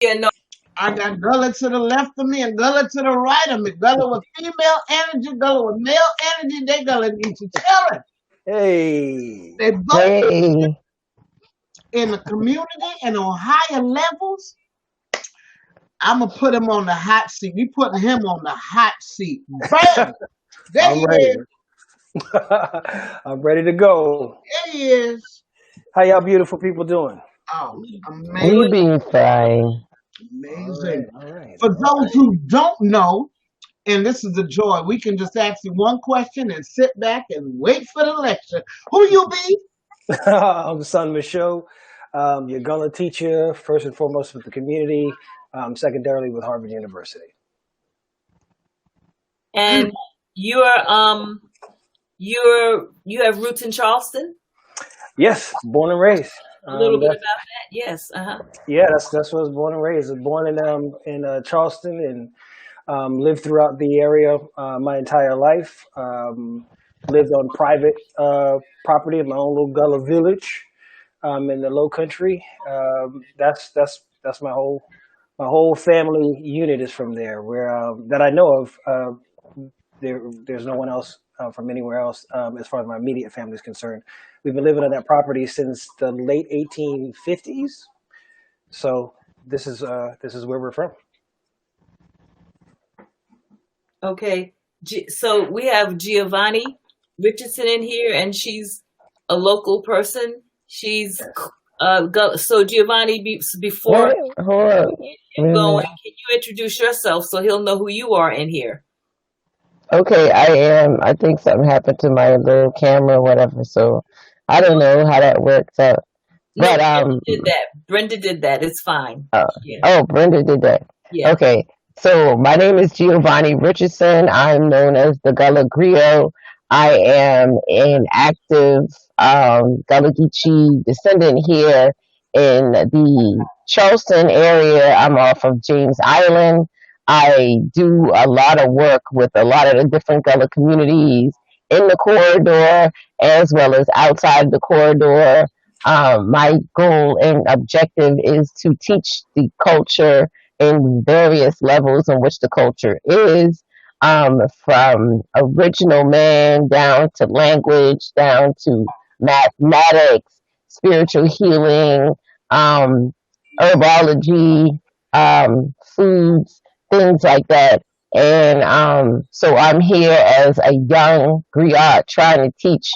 Yeah, no. I got Gullah to the left of me and Gullah to the right of me. Gullah with female energy, Gullah with male energy. They Gullah Geechee children. Hey. They both Hey. in the community and on higher levels. I'm gonna put him on the hot seat. We putting him on the hot seat. Bam! There I'm he ready. is. I'm ready to go. There he is. How y'all beautiful people doing? Oh, We amazing. be fine. Amazing. All right. For those who don't know, and this is a joy, we can just ask you one question and sit back and wait for the lecture. Who you be? I'm Sunn M'Cheaux, your Gullah teacher, first and foremost with the community, secondarily with Harvard University. And you have roots in Charleston? Yes, born and raised. A little bit about that, yes. Yeah, that's where I was born and raised. I was born in Charleston and lived throughout the area my entire life. Lived on private property in my own little Gullah village in the Low Country. That's my whole family unit is from there. Where that I know of. There's no one else from anywhere else as far as my immediate family is concerned. We've been living on that property since the late 1850s. So this is where we're from. Okay, so we have Giovanni Richardson in here, and she's a local person. She's so Giovanni, before Hold up. you go, can you introduce yourself so he'll know who you are in here? Okay, I think something happened to my little camera or whatever, so I don't know how that works out. No, But Brenda did that. Brenda did that. It's fine. Yeah. oh, Brenda did that. Yeah. Okay, so my name is Giovanni Richardson. I'm known as the Gullah Griot. I am an active Gullah Geechee descendant here in the Charleston area. I'm off of James Island. I do a lot of work with a lot of the different Gullah communities in the corridor as well as outside the corridor. My goal and objective is to teach the culture in various levels in which the culture is, from original man down to language, down to mathematics, spiritual healing, herbology, foods, things like that. And so I'm here as a young griot trying to teach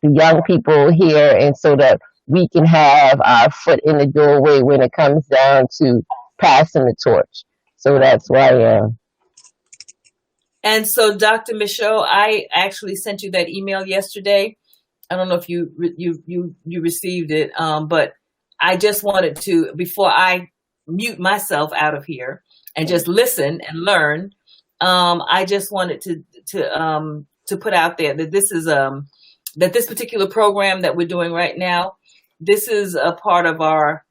the young people here, and so that we can have our foot in the doorway when it comes down to passing the torch. So that's why I am. And so, Dr. M'Cheaux, I actually sent you that email yesterday. I don't know if you received it, but I just wanted to, before I mute myself out of here and just listen and learn, I just wanted to put out there that this is that this particular program that we're doing right now, this is a part of our,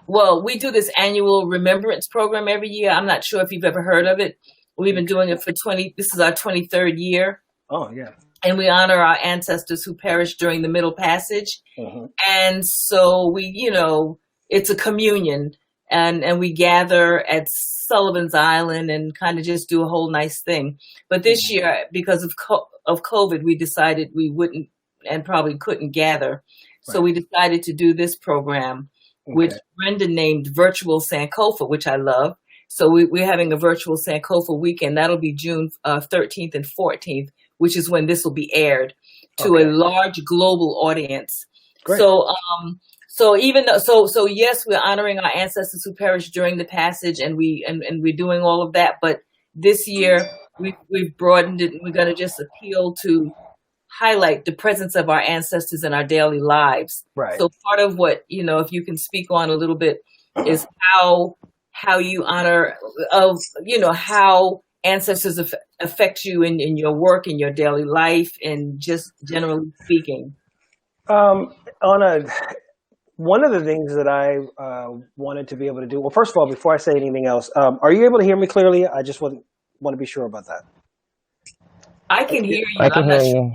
well, we do this annual Remembrance program every year. I'm not sure if you've ever heard of it. We've been doing it for this is our 23rd year. Oh, yeah. And we honor our ancestors who perished during the Middle Passage. Mm-hmm. And so we, it's a communion, and we gather at Sullivan's Island and kind of just do a whole nice thing. But this year, because of COVID, we decided we wouldn't and probably couldn't gather. Right. So we decided to do this program, which Brenda named Virtual Sankofa, which I love. So we're having a virtual Sankofa weekend. That'll be June 13th and 14th, which is when this will be aired to a large global audience. Great. So even though, so yes, we're honoring our ancestors who perished during the passage, and we're doing all of that. But this year we've broadened it, and we're going to just appeal to highlight the presence of our ancestors in our daily lives. Right. So part of what, if you can speak on a little bit, is how you honor how ancestors affect you in your work, in your daily life, and just generally speaking. One of the things that I wanted to be able to do, well, first of all, before I say anything else, are you able to hear me clearly? I just want to be sure about that. I can hear you. I can hear you.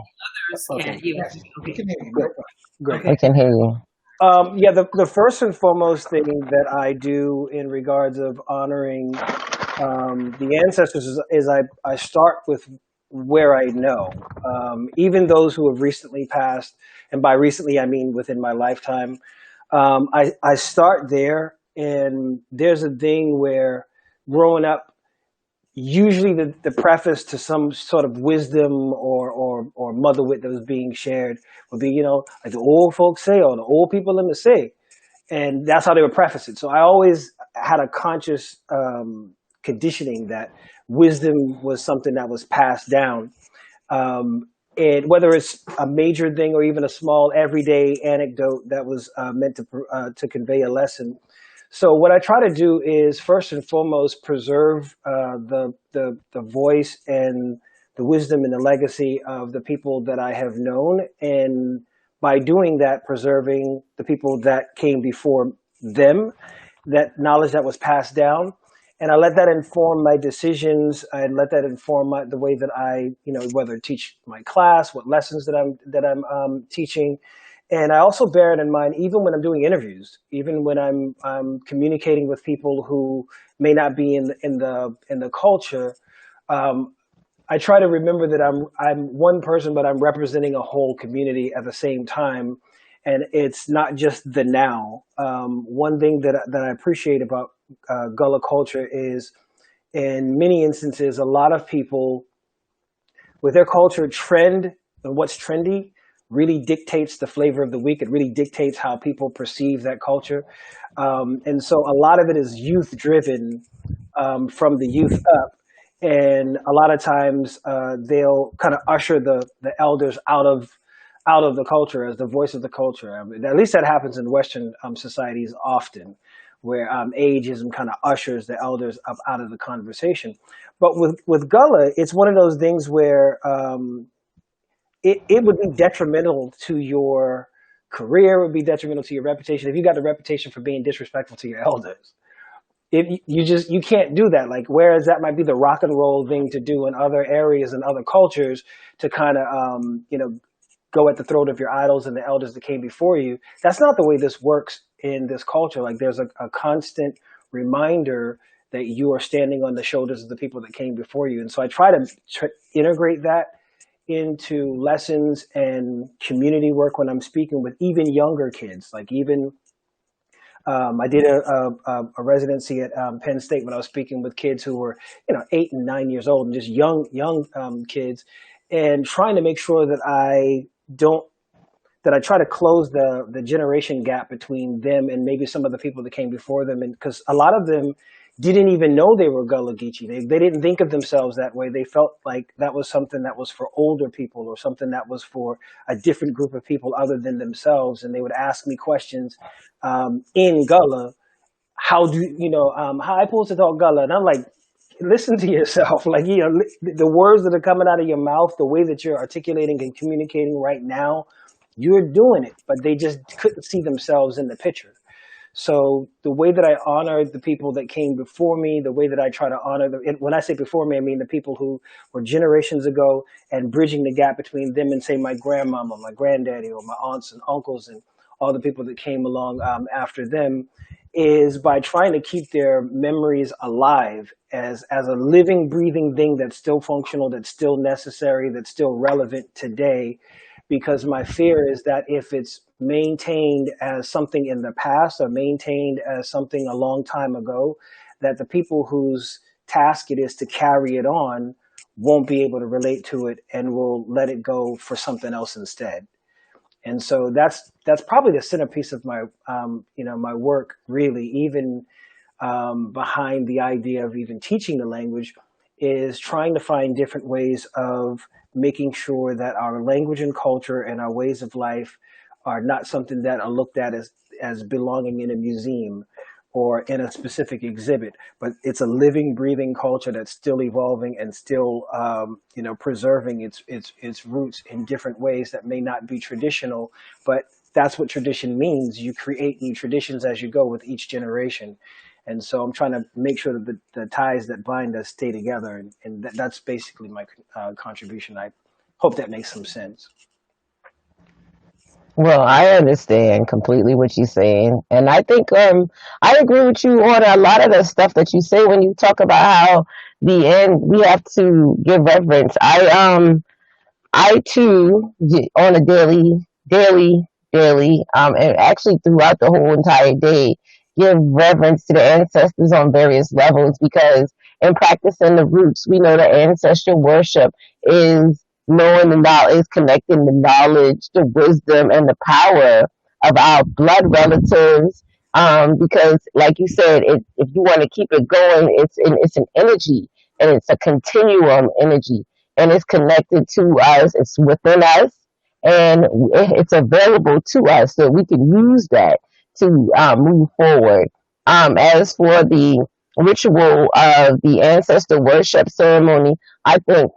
Others can. Yeah. Okay. I can hear you. Yeah, the first and foremost thing that I do in regards of honoring the ancestors is I start with where I know. Even those who have recently passed, and by recently I mean within my lifetime, I start there. And there's a thing where growing up, usually the preface to some sort of wisdom or mother wit that was being shared would be, like the old folks say, or the old people in the say, and that's how they would preface it. So I always had a conscious conditioning that wisdom was something that was passed down, um, and whether it's a major thing or even a small everyday anecdote that was meant to convey a lesson. So what I try to do is first and foremost preserve the voice and the wisdom and the legacy of the people that I have known, and by doing that, preserving the people that came before them, that knowledge that was passed down, and I let that inform my decisions. I let that inform the way that I, whether teach my class, what lessons that I'm teaching, and I also bear it in mind even when I'm doing interviews, even when I'm communicating with people who may not be in the culture. Um, I try to remember that I'm one person, but I'm representing a whole community at the same time, and it's not just the now. One thing that I appreciate about Gullah culture is, in many instances, a lot of people with their culture trend and what's trendy really dictates the flavor of the week. It really dictates how people perceive that culture, and so a lot of it is youth driven, from the youth up. And a lot of times they'll kind of usher the elders out of the culture as the voice of the culture. I mean, at least that happens in Western societies often, where ageism kind of ushers the elders up out of the conversation. But with Gullah, it's one of those things where it would be detrimental to your career, it would be detrimental to your reputation if you got the reputation for being disrespectful to your elders. You can't do that. Like, whereas that might be the rock and roll thing to do in other areas and other cultures, to kind of go at the throat of your idols and the elders that came before you. That's not the way this works in this culture. Like, there's a constant reminder that you are standing on the shoulders of the people that came before you. And so I try to integrate that into lessons and community work when I'm speaking with even younger kids. Like, even I did a residency at Penn State when I was speaking with kids who were, 8 and 9 years old, and just young kids, and trying to make sure that I try to close the generation gap between them and maybe some of the people that came before them, and because a lot of them didn't even know they were Gullah Geechee. They didn't think of themselves that way. They felt like that was something that was for older people, or something that was for a different group of people other than themselves. And they would ask me questions in Gullah. How do how I supposed to talk Gullah? And I'm like, listen to yourself. Like, the words that are coming out of your mouth, the way that you're articulating and communicating right now, you're doing it, but they just couldn't see themselves in the picture. So the way that I honor the people that came before me, the way that I try to honor them, and when I say before me, I mean the people who were generations ago, and bridging the gap between them and, say, my grandmama, my granddaddy, or my aunts and uncles, and all the people that came along after them, is by trying to keep their memories alive as a living, breathing thing that's still functional, that's still necessary, that's still relevant today. Because my fear is that if it's maintained as something in the past, or maintained as something a long time ago, that the people whose task it is to carry it on won't be able to relate to it and will let it go for something else instead. And so that's probably the centerpiece of my my work, really, even behind the idea of even teaching the language, is trying to find different ways of making sure that our language and culture and our ways of life are not something that are looked at as belonging in a museum or in a specific exhibit, but it's a living, breathing culture that's still evolving and still, preserving its roots in different ways that may not be traditional, but that's what tradition means. You create new traditions as you go with each generation. And so I'm trying to make sure that the ties that bind us stay together. And that's basically my contribution. I hope that makes some sense. Well, I understand completely what you're saying, and I think I agree with you on a lot of the stuff that you say when you talk about how the end we have to give reverence. I too, on a daily, and actually throughout the whole entire day, give reverence to the ancestors on various levels because in practicing the roots, we know that ancestral worship is knowing the knowledge, is connecting the knowledge, the wisdom, and the power of our blood relatives. Because, like you said, if you want to keep it going, it's an energy and it's a continuum energy and it's connected to us. It's within us, and it's available to us, so we can use that to move forward. As for the ritual of the ancestor worship ceremony, I think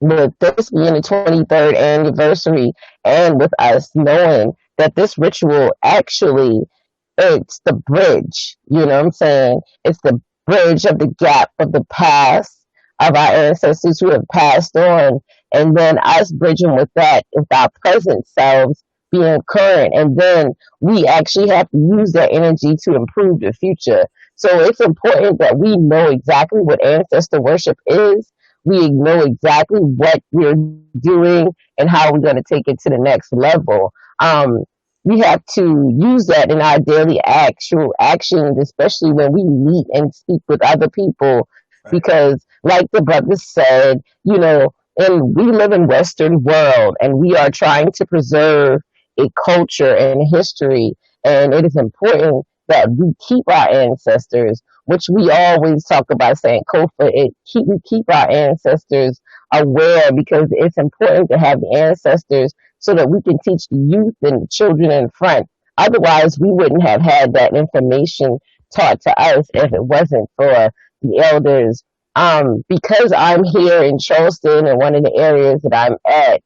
with this being the 23rd anniversary, and with us knowing that this ritual actually it's the bridge, you know what I'm saying? It's the bridge of the gap of the past of our ancestors who have passed on, and then us bridging with that with our present selves being current, and then we actually have to use that energy to improve the future. So it's important that we know exactly what ancestor worship is. We know exactly what we're doing and how we're going to take it to the next level. We have to use that in our daily actual actions, especially when we meet and speak with other people, Right. because like the brother said, and we live in Western world and we are trying to preserve a culture and history. And it is important that we keep our ancestors, which we always talk about Sankofa. We keep our ancestors aware because it's important to have the ancestors so that we can teach the youth and the children in front. Otherwise, we wouldn't have had that information taught to us if it wasn't for the elders. Because I'm here in Charleston and one of the areas that I'm at,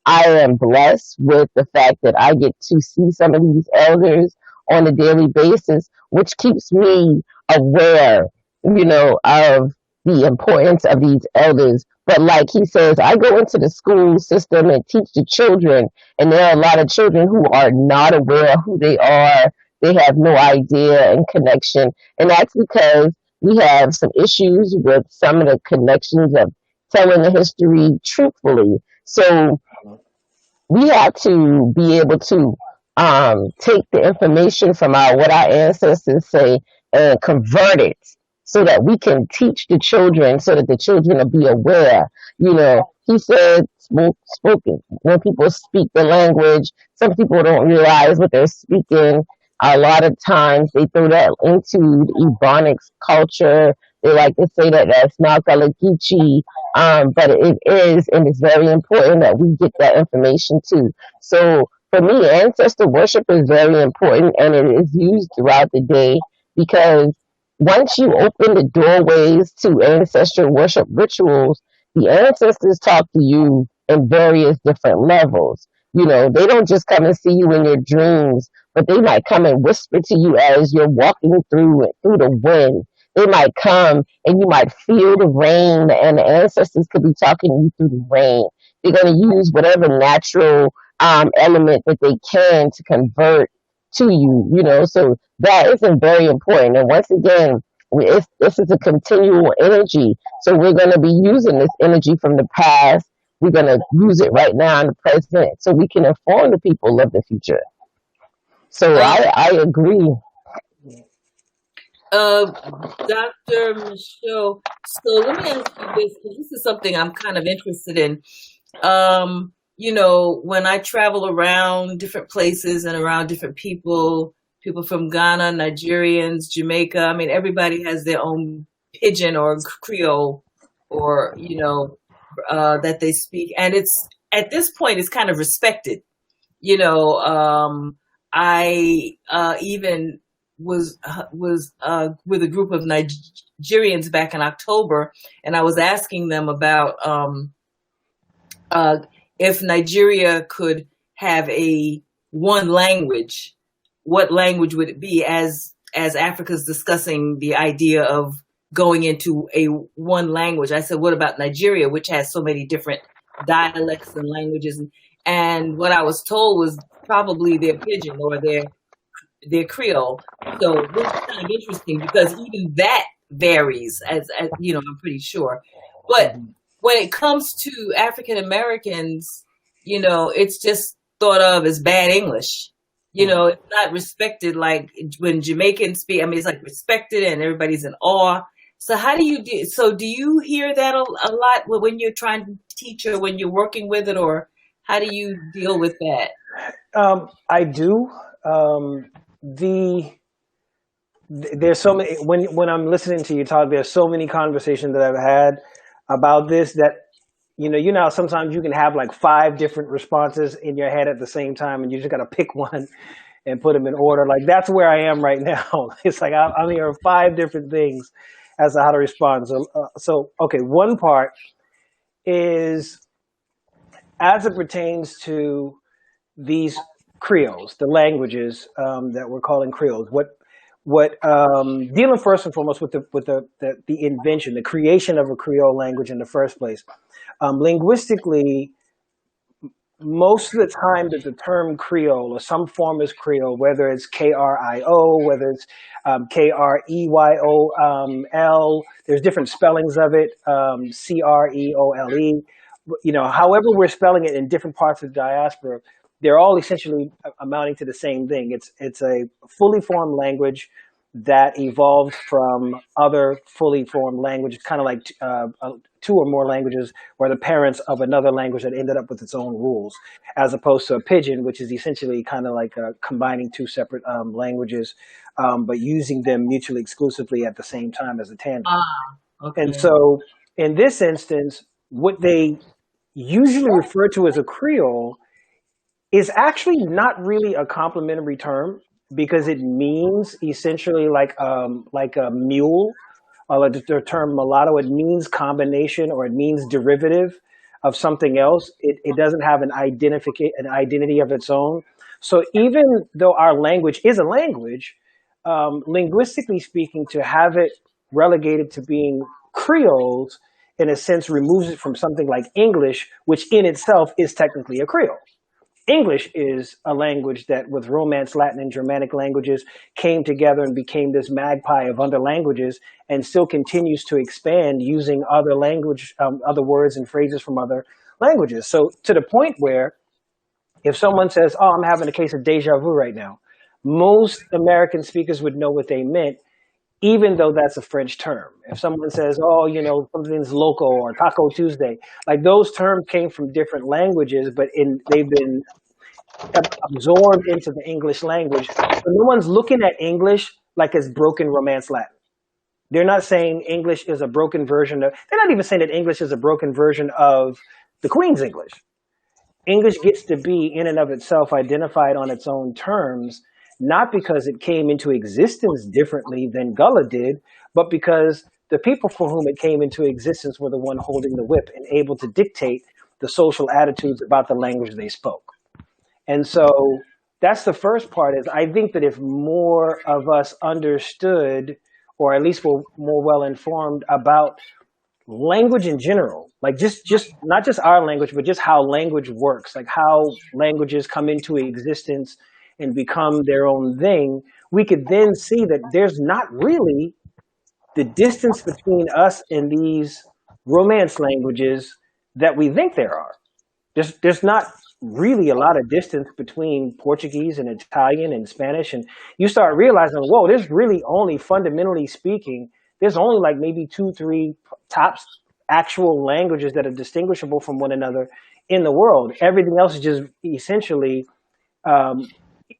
I am blessed with the fact that I get to see some of these elders on a daily basis, which keeps me aware, of the importance of these elders. But like he says, I go into the school system and teach the children, and there are a lot of children who are not aware of who they are. They have no idea and connection. And that's because we have some issues with some of the connections of telling the history truthfully. So we have to be able to take the information from what our ancestors say and convert it so that we can teach the children so that the children will be aware. He said spoken. When people speak the language, some people don't realize what they're speaking. A lot of times they throw that into the Ebonics culture. They like to say that that's not Gullah Geechee, but it is, and it's very important that we get that information too. So for me, ancestor worship is very important, and it is used throughout the day because once you open the doorways to ancestral worship rituals, the ancestors talk to you in various different levels. They don't just come and see you in your dreams, but they might come and whisper to you as you're walking through the wind. They might come and you might feel the rain, and the ancestors could be talking to you through the rain. They're going to use whatever natural element that they can to convert to you, so that is very important. And once again, this is a continual energy. So we're going to be using this energy from the past. We're going to use it right now in the present so we can inform the people of the future. So I agree. Dr. M'Cheaux, so let me ask you this, because this is something I'm kind of interested in. When I travel around different places and around different people from Ghana, Nigerians, Jamaica, I mean, everybody has their own pidgin or Creole or, that they speak. And it's, at this point, it's kind of respected. I even was with a group of Nigerians back in October, and I was asking them about if Nigeria could have a one language, what language would it be? As Africa's discussing the idea of going into a one language, I said, what about Nigeria, which has so many different dialects and languages? and what I was told was probably their pidgin or their Creole. So this is kind of interesting because even that varies, as you know, I'm pretty sure. But when it comes to African Americans, you know, it's just thought of as bad English. You know, it's not respected like when Jamaicans speak. I mean, it's like respected and everybody's in awe. So how do you do you hear that a lot when you're trying to teach or when you're working with it, or how do you deal with that? I do. There's so many, when I'm listening to you talk, there's so many conversations that I've had about this that, you know, sometimes you can have like 5 different responses in your head at the same time, and you just got to pick one and put them in order. Like that's where I am right now. It's like I'm hearing 5 different things as to how to respond. So okay, one part is as it pertains to these Creoles, the languages that we're calling Creoles. What dealing first and foremost with the invention, the creation of a Creole language in the first place. Linguistically, most of the time that the term Creole or some form is Creole, whether it's K-R-I-O, whether it's K-R-E-Y-O-L, there's different spellings of it, C-R-E-O-L-E. You know, however we're spelling it in different parts of the diaspora, they're all essentially amounting to the same thing. It's a fully formed language that evolved from other fully formed languages, kind of like 2 or more languages where the parents of another language that ended up with its own rules, as opposed to a pidgin, which is essentially kind of like combining 2 separate languages, but using them mutually exclusively at the same time as a tandem. Okay. And so in this instance, what they usually refer to as a Creole is actually not really a complimentary term because it means essentially like a mule, or like the term mulatto. It means combination or it means derivative of something else. It doesn't have an identity of its own. So even though our language is a language, linguistically speaking, to have it relegated to being Creoles, in a sense, removes it from something like English, which in itself is technically a Creole. English is a language that with Romance, Latin, and Germanic languages came together and became this magpie of other languages and still continues to expand using other other words and phrases from other languages. So to the point where if someone says, oh, I'm having a case of deja vu right now, most American speakers would know what they meant, even though that's a French term. If someone says, oh, you know, something's loco or Taco Tuesday, like those terms came from different languages, but they've been absorbed into the English language. So no one's looking at English like it's broken Romance Latin. They're not saying English is a broken version of, they're not even saying that English is a broken version of the Queen's English. English gets to be in and of itself identified on its own terms, not because it came into existence differently than Gullah did, but because the people for whom it came into existence were the one holding the whip and able to dictate the social attitudes about the language they spoke. And so that's the first part. Is I think that if more of us understood, or at least were more well informed about language in general, like just not just our language, but just how language works, like how languages come into existence and become their own thing, we could then see that there's not really the distance between us and these Romance languages that we think there are. There's not really a lot of distance between Portuguese and Italian and Spanish, and you start realizing, whoa, there's really only, fundamentally speaking, there's only like maybe 2-3 tops actual languages that are distinguishable from one another in the world. Everything else is just essentially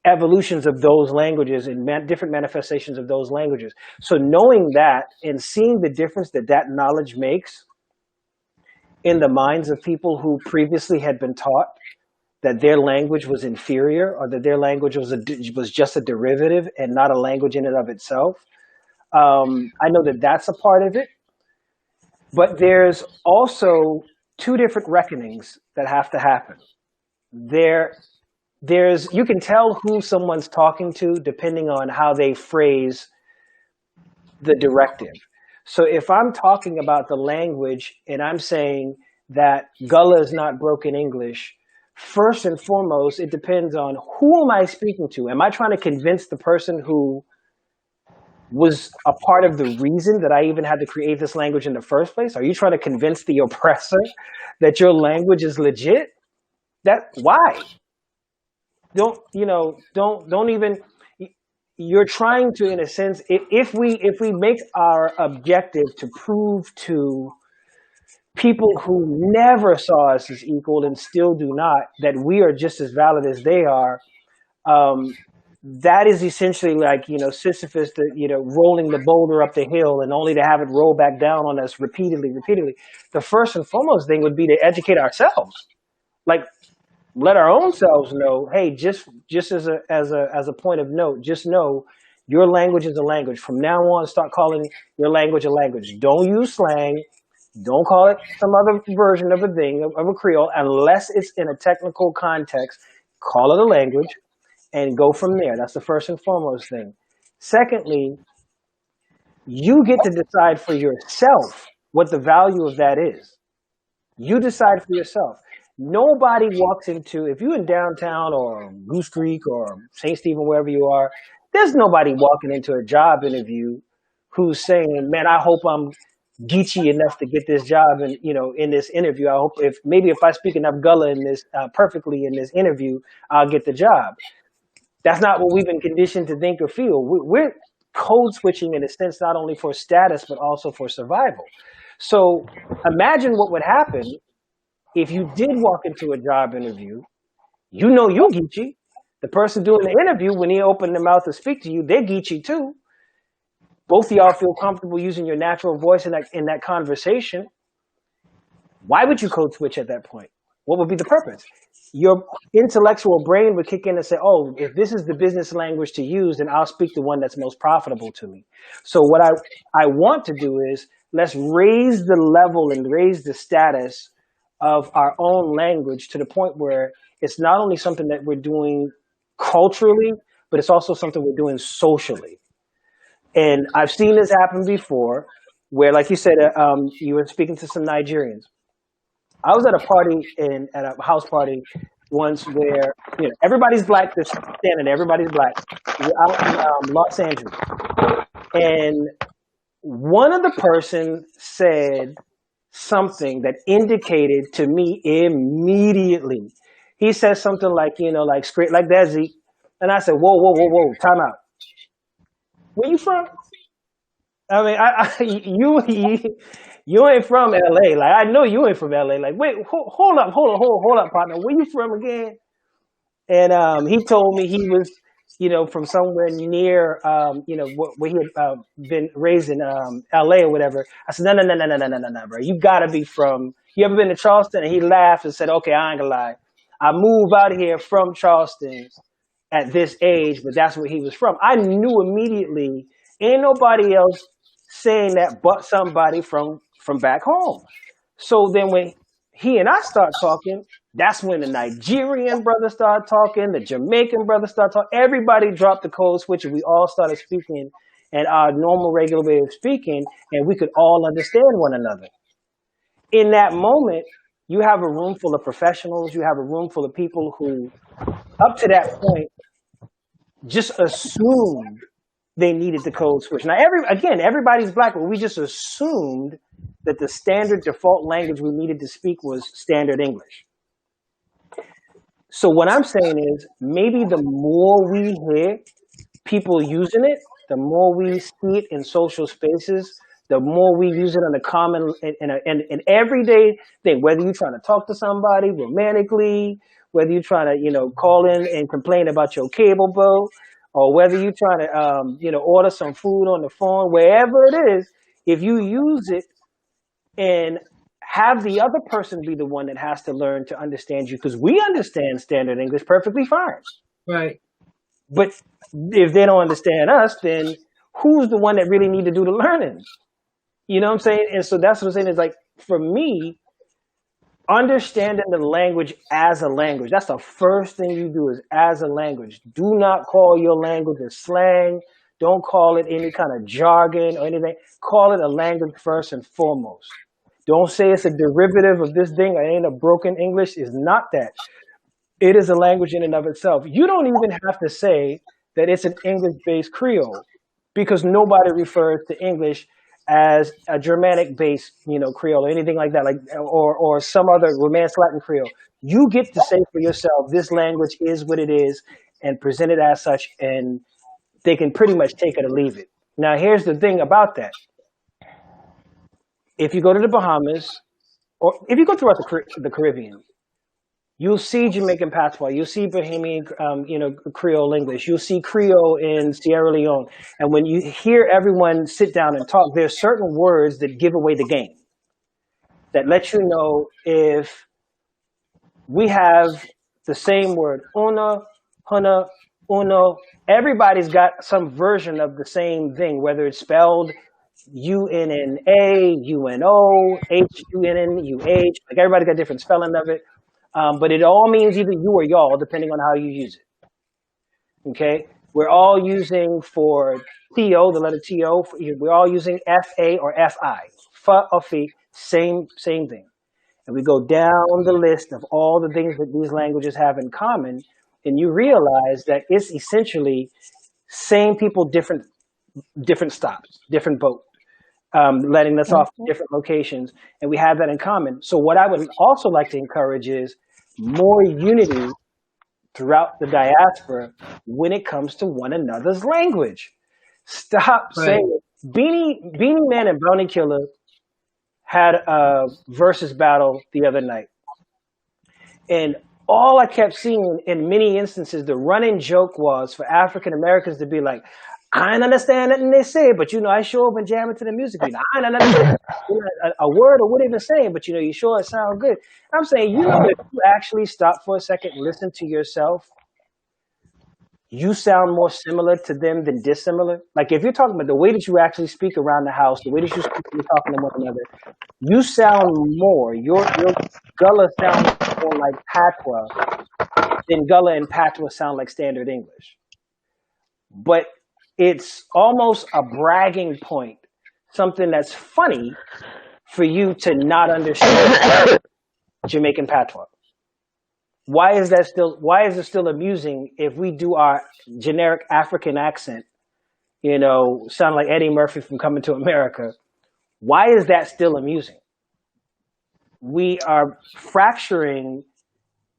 evolutions of those languages and different manifestations of those languages. So knowing that and seeing the difference that that knowledge makes in the minds of people who previously had been taught that their language was inferior, or that their language was just a derivative and not a language in and of itself. I know that that's a part of it, but there's also 2 different reckonings that have to happen. You can tell who someone's talking to depending on how they phrase the directive. So if I'm talking about the language and I'm saying that Gullah is not broken English, first and foremost, it depends on who am I speaking to? Am I trying to convince the person who was a part of the reason that I even had to create this language in the first place? Are you trying to convince the oppressor that your language is legit? Why? Don't even, you're trying to, in a sense, if we make our objective to prove to people who never saw us as equal and still do not, that we are just as valid as they are, that is essentially like, Sisyphus, rolling the boulder up the hill and only to have it roll back down on us repeatedly. The first and foremost thing would be to educate ourselves. Like, let our own selves know, hey, just as a point of note, just know your language is a language. From now on, start calling your language a language. Don't use slang. Don't call it some other version of a thing, of a Creole, unless it's in a technical context. Call it a language and go from there. That's the first and foremost thing. Secondly, you get to decide for yourself what the value of that is. You decide for yourself. Nobody walks into, if you're in downtown or Goose Creek or St. Stephen, wherever you are, there's nobody walking into a job interview who's saying, man, I hope I'm Geechee enough to get this job. And, in this interview, I hope if I speak enough Gullah in this perfectly in this interview, I'll get the job. That's not what we've been conditioned to think or feel. We're code switching in a sense, not only for status, but also for survival. So imagine what would happen if you did walk into a job interview, you're Geechee. The person doing the interview, when he opened their mouth to speak to you, they're Geechee too. Both of y'all feel comfortable using your natural voice in that conversation. Why would you code switch at that point? What would be the purpose? Your intellectual brain would kick in and say, oh, if this is the business language to use, then I'll speak the one that's most profitable to me. So what I want to do is let's raise the level and raise the status of our own language to the point where it's not only something that we're doing culturally, but it's also something we're doing socially. And I've seen this happen before where, like you said, you were speaking to some Nigerians. I was at a party, at a house party once where, everybody's black, this standing, everybody's black. We're out in Los Angeles. And one of the person said something that indicated to me immediately. He said something like, like straight like that, Zeke. And I said, whoa, time out. Where you from? I mean, you ain't from LA. Like, I know you ain't from LA. Like, wait, hold up, partner. Where you from again? And he told me he was, from somewhere near, where he had been raised in LA or whatever. I said, no, bro. You gotta be from. You ever been to Charleston? And he laughed and said, okay, I ain't gonna lie. I moved out here from Charleston at this age, but that's where he was from. I knew immediately. Ain't nobody else saying that but somebody from back home. So then when he and I start talking, that's when the Nigerian brother started talking, the Jamaican brother started talking. Everybody dropped the code switch and we all started speaking in our normal, regular way of speaking, and we could all understand one another. In that moment, you have a room full of professionals, you have a room full of people who, up to that point, just assumed they needed the code switch. Now, everybody's black, but we just assumed that the standard default language we needed to speak was standard English. So what I'm saying is maybe the more we hear people using it, the more we see it in social spaces, the more we use it on a common and everyday thing, whether you're trying to talk to somebody romantically, whether you're trying to, call in and complain about your cable bill, or whether you're trying to, order some food on the phone, wherever it is, if you use it and have the other person be the one that has to learn to understand you, because we understand standard English perfectly fine. Right. But if they don't understand us, then who's the one that really need to do the learning? You know what I'm saying? And so that's what I'm saying is, like, for me, understanding the language as a language. That's the first thing you do, is as a language. Do not call your language a slang. Don't call it any kind of jargon or anything. Call it a language first and foremost. Don't say it's a derivative of this thing. It ain't a broken English. It's not that. It is a language in and of itself. You don't even have to say that it's an English-based Creole, because nobody refers to English as a Germanic-based, Creole or anything like that, or some other Romance Latin Creole. You get to say for yourself, this language is what it is, and present it as such, and they can pretty much take it or leave it. Now, here's the thing about that. If you go to the Bahamas, or if you go throughout the Caribbean, you'll see Jamaican patois, you'll see Bahamian, Creole English, you'll see Creole in Sierra Leone. And when you hear everyone sit down and talk, there's certain words that give away the game, that let you know if we have the same word, una, huna, uno. Everybody's got some version of the same thing, whether it's spelled UNNA, UNO, HUNNUH. Like, everybody got different spelling of it. But it all means either you or y'all, depending on how you use it. Okay? We're all using for TO, the letter TO, we're all using FA or FI. Fa or fi, same thing. And we go down the list of all the things that these languages have in common, and you realize that it's essentially same people, different stops, different boat, letting us off different locations, and we have that in common. So what I would also like to encourage is more unity throughout the diaspora when it comes to one another's language. Stop saying it. Beanie Man and Bounty Killer had a versus battle the other night. And all I kept seeing in many instances, the running joke was for African Americans to be like, I don't understand nothing they say, but I show up and jam into the music. I don't understand a word or what they're saying, but you sure it sounds good. I'm saying, if you actually stop for a second and listen to yourself, you sound more similar to them than dissimilar. Like, if you're talking about the way that you actually speak around the house, the way that you speak when you're talking to one another, you sound more, your Gullah sounds more like Patois than Gullah and Patois sound like standard English. But it's almost a bragging point, something that's funny for you to not understand Jamaican patois. Why is it still amusing if we do our generic African accent, sound like Eddie Murphy from Coming to America? Why is that still amusing? We are fracturing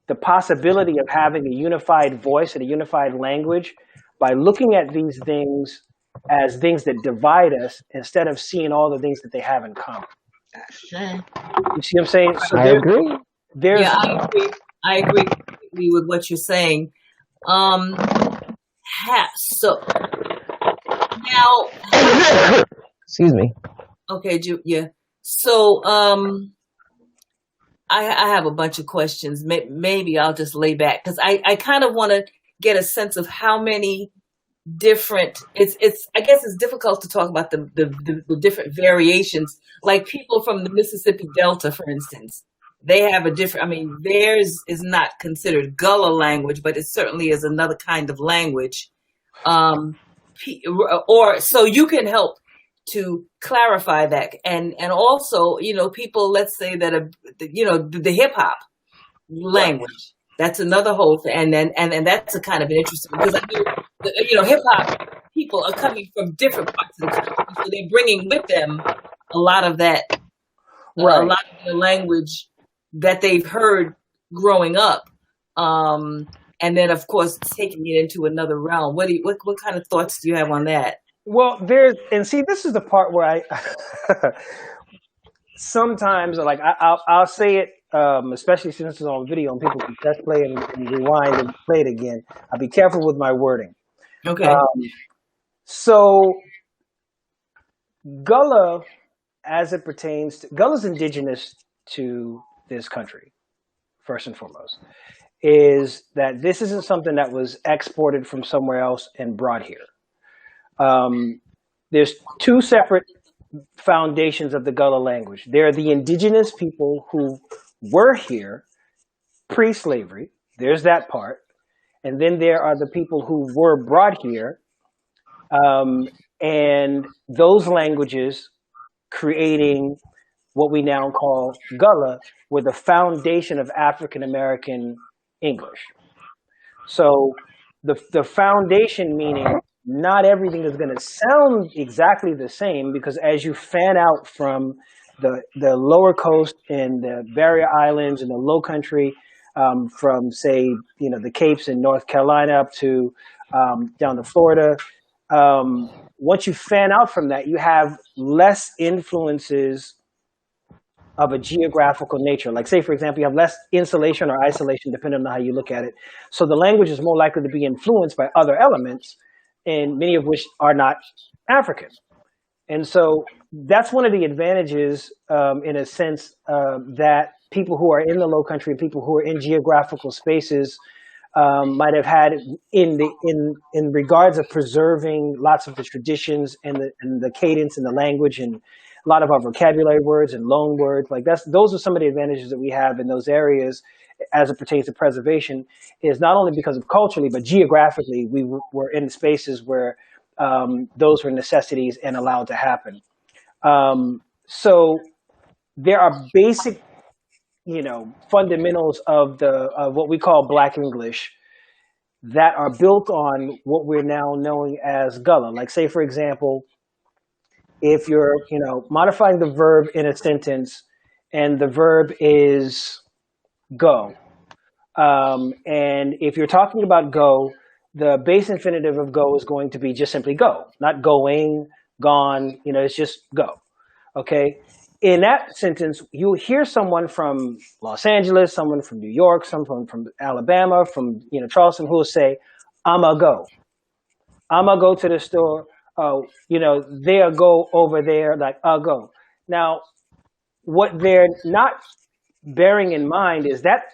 the possibility of having a unified voice and a unified language by looking at these things as things that divide us instead of seeing all the things that they have in common. Shame. You see what I'm saying? So I agree. I agree completely with what you're saying. So now, excuse me. Okay, yeah. So, I have a bunch of questions. Maybe I'll just lay back because I kind of want to get a sense of how many different. I guess it's difficult to talk about the different variations. Like people from the Mississippi Delta, for instance, they have a different. I mean, theirs is not considered Gullah language, but it certainly is another kind of language. Or so you can help to clarify that, and also, people, let's say that the hip hop language, that's another whole thing, and that's a kind of an interesting, because hip hop people are coming from different parts of the country, so they're bringing with them a lot of that, a lot of the language that they've heard growing up, and then of course taking it into another realm. What kind of thoughts do you have on that? Well, this is the part where I sometimes, like, I'll say it, especially since it's on video and people can press play and rewind and play it again. I'll be careful with my wording. Okay. So Gullah, as it pertains to Gullah's indigenous to this country, first and foremost, is that this isn't something that was exported from somewhere else and brought here. There's two separate foundations of the Gullah language. There are the indigenous people who were here pre-slavery. There's that part. And then there are the people who were brought here. And those languages creating what we now call Gullah were the foundation of African American English. So the foundation, meaning not everything is going to sound exactly the same, because as you fan out from the lower coast and the barrier islands and the low country, from say, the Capes in North Carolina up to down to Florida, once you fan out from that, you have less influences of a geographical nature. Like, say, for example, you have less insulation or isolation, depending on how you look at it. So the language is more likely to be influenced by other elements, and many of which are not African. And so that's one of the advantages, in a sense, that people who are in the Low Country, people who are in geographical spaces, might have had in regards of preserving lots of the traditions and the cadence and the language and a lot of our vocabulary words and loan words. Like, those are some of the advantages that we have in those areas as it pertains to preservation, is not only because of culturally, but geographically, we were in spaces where those were necessities and allowed to happen. So there are basic, fundamentals of what we call Black English that are built on what we're now knowing as Gullah. Like, say, for example, if you're, modifying the verb in a sentence and the verb is go, and if you're talking about go, the base infinitive of go is going to be just simply go, not going, gone, it's just go, okay? In that sentence, you'll hear someone from Los Angeles, someone from New York, someone from Alabama, from Charleston, who will say, "I'ma go. I'ma go to the store. Oh, they'll go over there, like, I'll go." Now, what they're not bearing in mind is that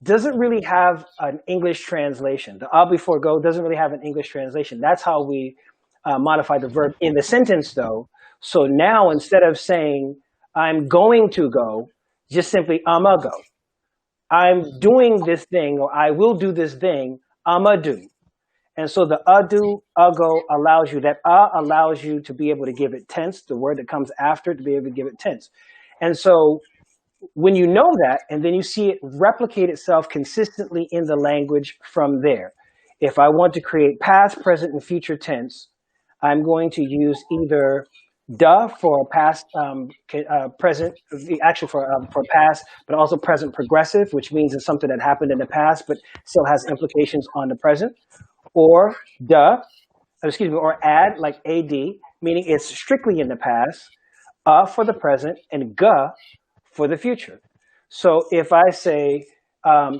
doesn't really have an English translation. The before go doesn't really have an English translation. That's how we modify the verb in the sentence, though. So now, instead of saying, "I'm going to go," just simply, "I'ma go. I'm doing this thing," or "I will do this thing, I'ma do." And so the do, go allows you, that allows you to be able to give it tense, the word that comes after it, to be able to give it tense. And so when you know that, and then you see it replicate itself consistently in the language from there. If I want to create past, present, and future tense, I'm going to use either "da" for past, present, actually for past, but also present progressive, which means it's something that happened in the past, but still has implications on the present, or or add, like "ad," meaning it's strictly in the past, for the present, and "ga" for the future. So if I say,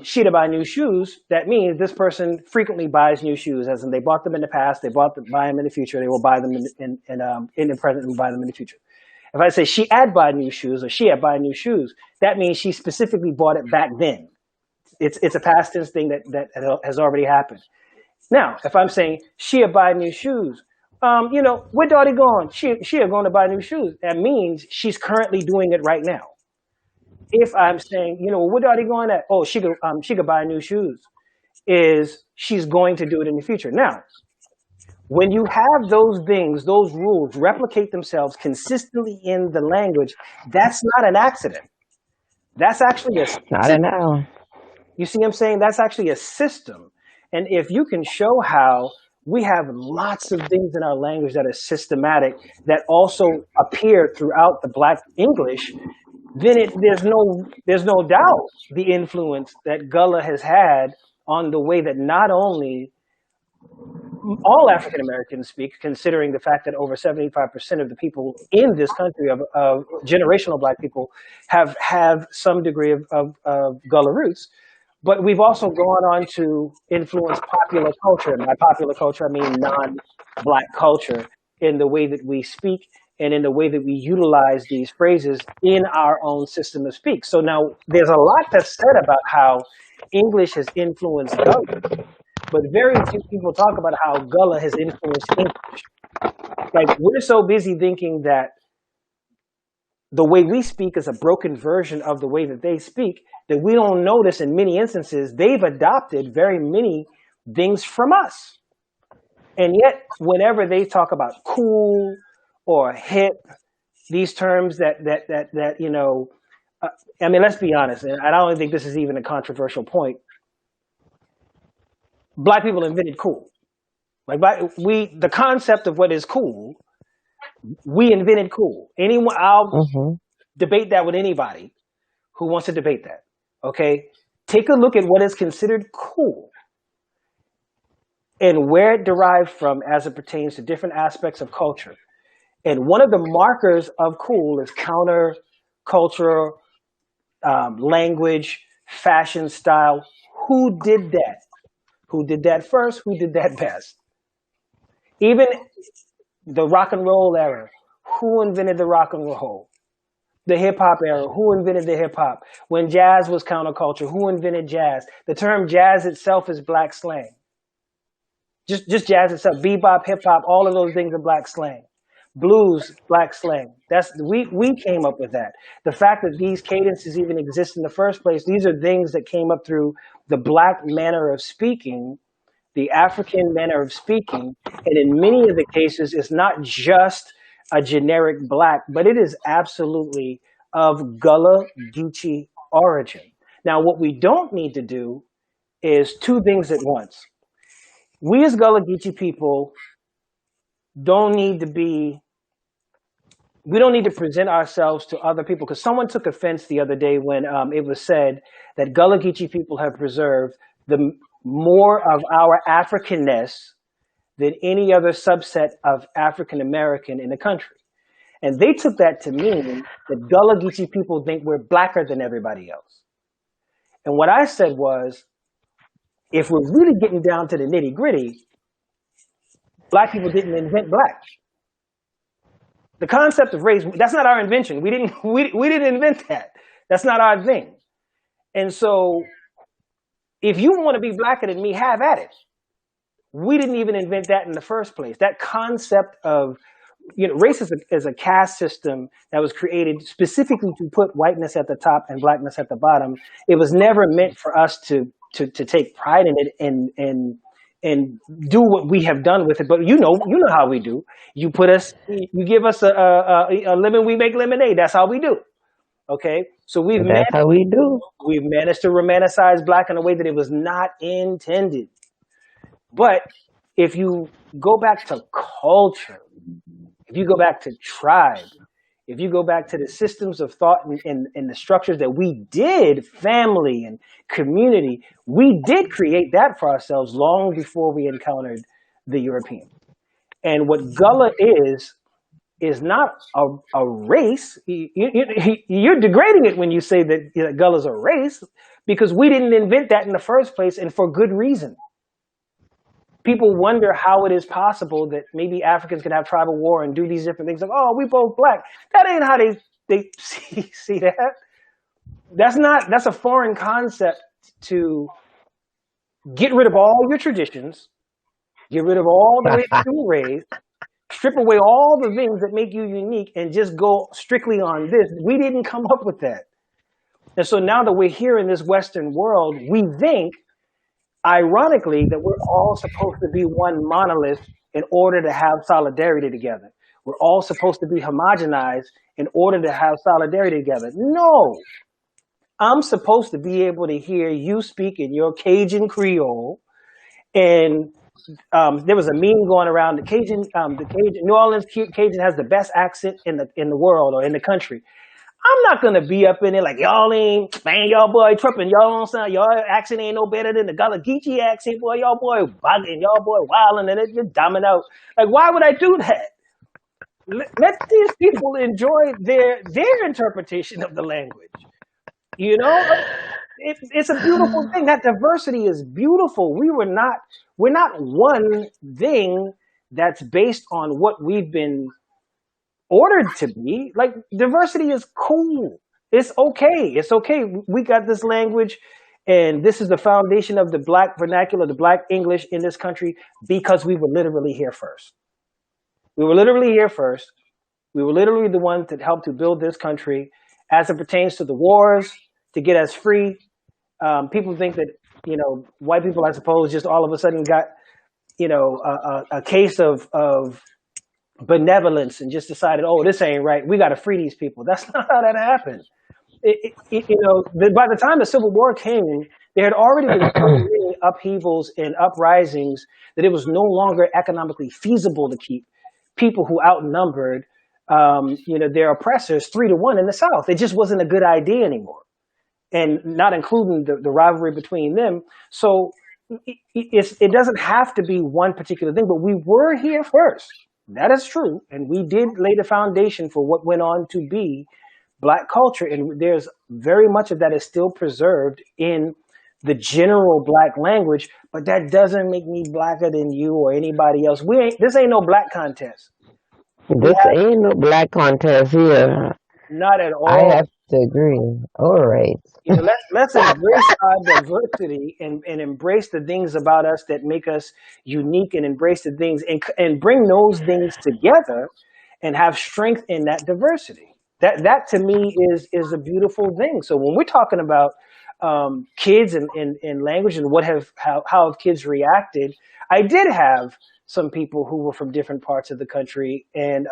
"She'd buy new shoes," that means this person frequently buys new shoes, as in they bought them in the past, they buy them in the future, they will buy them in the present and buy them in the future. If I say "she had buy new shoes," or "she had buy new shoes," that means she specifically bought it back then. It's a past tense thing that has already happened. Now, if I'm saying "she had buy new shoes," where Dottie going? She are going to buy new shoes. That means she's currently doing it right now. If I'm saying, "What are they going at?" "Oh, she could buy new shoes," is she's going to do it in the future. Now, when you have those things, those rules replicate themselves consistently in the language, that's not an accident. That's actually Not an hour. You see what I'm saying? That's actually a system. And if you can show how we have lots of things in our language that are systematic, that also appear throughout the Black English, then there's no doubt the influence that Gullah has had on the way that not only all African Americans speak, considering the fact that over 75% of the people in this country of generational Black people have some degree of Gullah roots, but we've also gone on to influence popular culture. And by popular culture, I mean non-Black culture, in the way that we speak and in the way that we utilize these phrases in our own system of speak. So now there's a lot that's said about how English has influenced Gullah, but very few people talk about how Gullah has influenced English. Like, we're so busy thinking that the way we speak is a broken version of the way that they speak, that we don't notice in many instances they've adopted very many things from us. And yet, whenever they talk about cool or hip, these terms that I mean, let's be honest, and I don't think this is even a controversial point. Black people invented cool. Like the concept of what is cool, we invented cool. Anyone, I'll debate that with anybody who wants to debate that. Okay, take a look at what is considered cool and where it derived from as it pertains to different aspects of culture. And one of the markers of cool is counterculture, language, fashion, style. Who did that? Who did that first? Who did that best? Even the rock and roll era. Who invented the rock and roll? The hip hop era. Who invented the hip hop? When jazz was counterculture, who invented jazz? The term jazz itself is black slang. Just jazz itself. Bebop, hip hop, all of those things are black slang. Blues, black slang. We came up with that. The fact that these cadences even exist in the first place, these are things that came up through the black manner of speaking, the African manner of speaking. And in many of the cases, it's not just a generic black, but it is absolutely of Gullah Geechee origin. Now, what we don't need to do is two things at once. We as Gullah Geechee people don't need to present ourselves to other people, because someone took offense the other day when it was said that Gullah Geechee people have preserved the more of our Africanness than any other subset of African American in the country. And they took that to mean that Gullah Geechee people think we're blacker than everybody else. And what I said was, if we're really getting down to the nitty gritty, black people didn't invent black. The concept of race, that's not our invention. We didn't invent that. That's not our thing. And so if you want to be blacker than me, have at it. We didn't even invent that in the first place. That concept of, race is a caste system that was created specifically to put whiteness at the top and blackness at the bottom. It was never meant for us to take pride in it and do what we have done with it. But you know how we do. You give us a lemon, we make lemonade. That's how we do. Okay, so That's how we do. We've managed to romanticize black in a way that it was not intended. But if you go back to culture, if you go back to tribe, if you go back to the systems of thought and the structures that we did, family and community, we did create that for ourselves long before we encountered the European. And what Gullah is not a race. You're degrading it when you say that Gullah's a race, because we didn't invent that in the first place, and for good reason. People wonder how it is possible that maybe Africans can have tribal war and do these different things. Like, oh, we both black. That ain't how they see that. That's a foreign concept to get rid of all your traditions, get rid of all the ways you were raised, strip away all the things that make you unique, and just go strictly on this. We didn't come up with that. And so now that we're here in this Western world, we think, ironically, that we're all supposed to be one monolith in order to have solidarity together. We're all supposed to be homogenized in order to have solidarity together. No. I'm supposed to be able to hear you speak in your Cajun Creole. And there was a meme going around, the Cajun New Orleans Cajun has the best accent in the world or in the country. I'm not gonna be up in there like y'all boy tripping, y'all don't sound, y'all accent ain't no better than the Gullah Geechee accent, boy, y'all boy bugging, y'all boy wilding, and you're dumbing out. Like, why would I do that? Let these people enjoy their interpretation of the language. It's a beautiful thing. That diversity is beautiful. We're not one thing that's based on what we've been ordered to be. Like, diversity is cool. It's okay. It's okay. We got this language, and this is the foundation of the black vernacular, the black English in this country, because we were literally here first. We were literally here first. We were literally the ones that helped to build this country as it pertains to the wars, to get us free. People think that, white people, I suppose, just all of a sudden got, a case of benevolence and just decided, oh, this ain't right. We got to free these people. That's not how that happened. by the time the Civil War came, there had already been so many upheavals and uprisings that it was no longer economically feasible to keep people who outnumbered, their oppressors 3-1 in the South. It just wasn't a good idea anymore, and not including the rivalry between them. So it doesn't have to be one particular thing, but we were here first. That is true, and we did lay the foundation for what went on to be Black culture, and there's very much of that is still preserved in the general Black language, but that doesn't make me Blacker than you or anybody else. This ain't no Black contest. This ain't no Black contest here. Not at all. I have to agree. All right. Let's embrace our diversity and embrace the things about us that make us unique, and embrace the things and bring those things together and have strength in that diversity. That to me is a beautiful thing. So when we're talking about kids and language and how have kids reacted, I did have some people who were from different parts of the country, and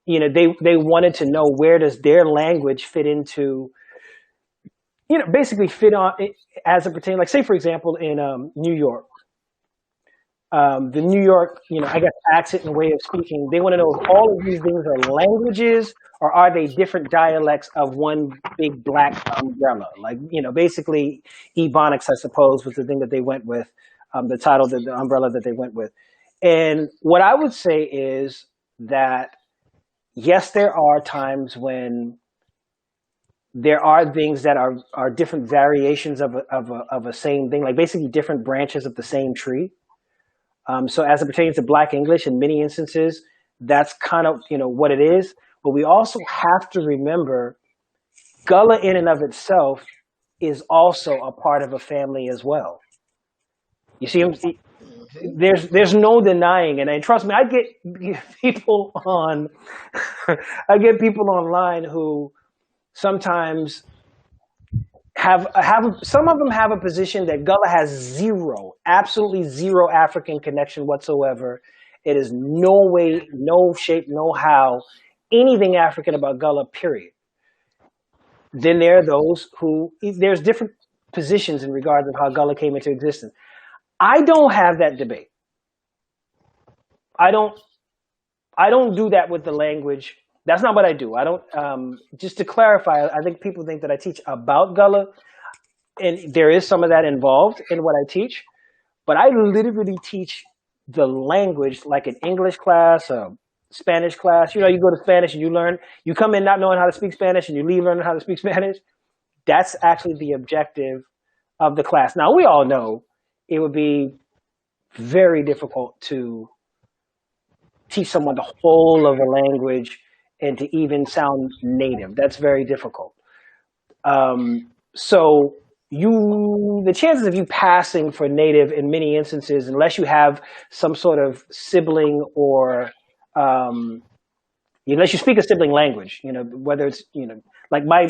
they wanted to know, where does their language fit into, basically fit on as it pertains. Like, say for example, in New York. The New York, I guess, accent and way of speaking, they want to know if all of these things are languages, or are they different dialects of one big Black umbrella? Like, basically Ebonics, I suppose, was the thing that they went with, the title, the umbrella that they went with. And what I would say is that, yes, there are times when there are things that are different variations of a same thing, like basically different branches of the same tree. So as it pertains to Black English, in many instances, that's kind of, what it is. But we also have to remember, Gullah in and of itself is also a part of a family as well. You see, there's no denying it. And trust me, I get people online who sometimes some of them have a position that Gullah has absolutely zero African connection whatsoever. It is no way, no shape, no how, anything African about Gullah, period. Then there are those there's different positions in regards of how Gullah came into existence. I don't have that debate. I don't do that with the language. That's not what I do. I don't, just to clarify, I think people think that I teach about Gullah, and there is some of that involved in what I teach, but I literally teach the language like an English class, a Spanish class. You go to Spanish and you come in not knowing how to speak Spanish and you leave learning how to speak Spanish. That's actually the objective of the class. Now, we all know it would be very difficult to teach someone the whole of a language and to even sound native. That's very difficult. So the chances of you passing for native in many instances, unless you have some sort of sibling or unless you speak a sibling language, whether it's, like my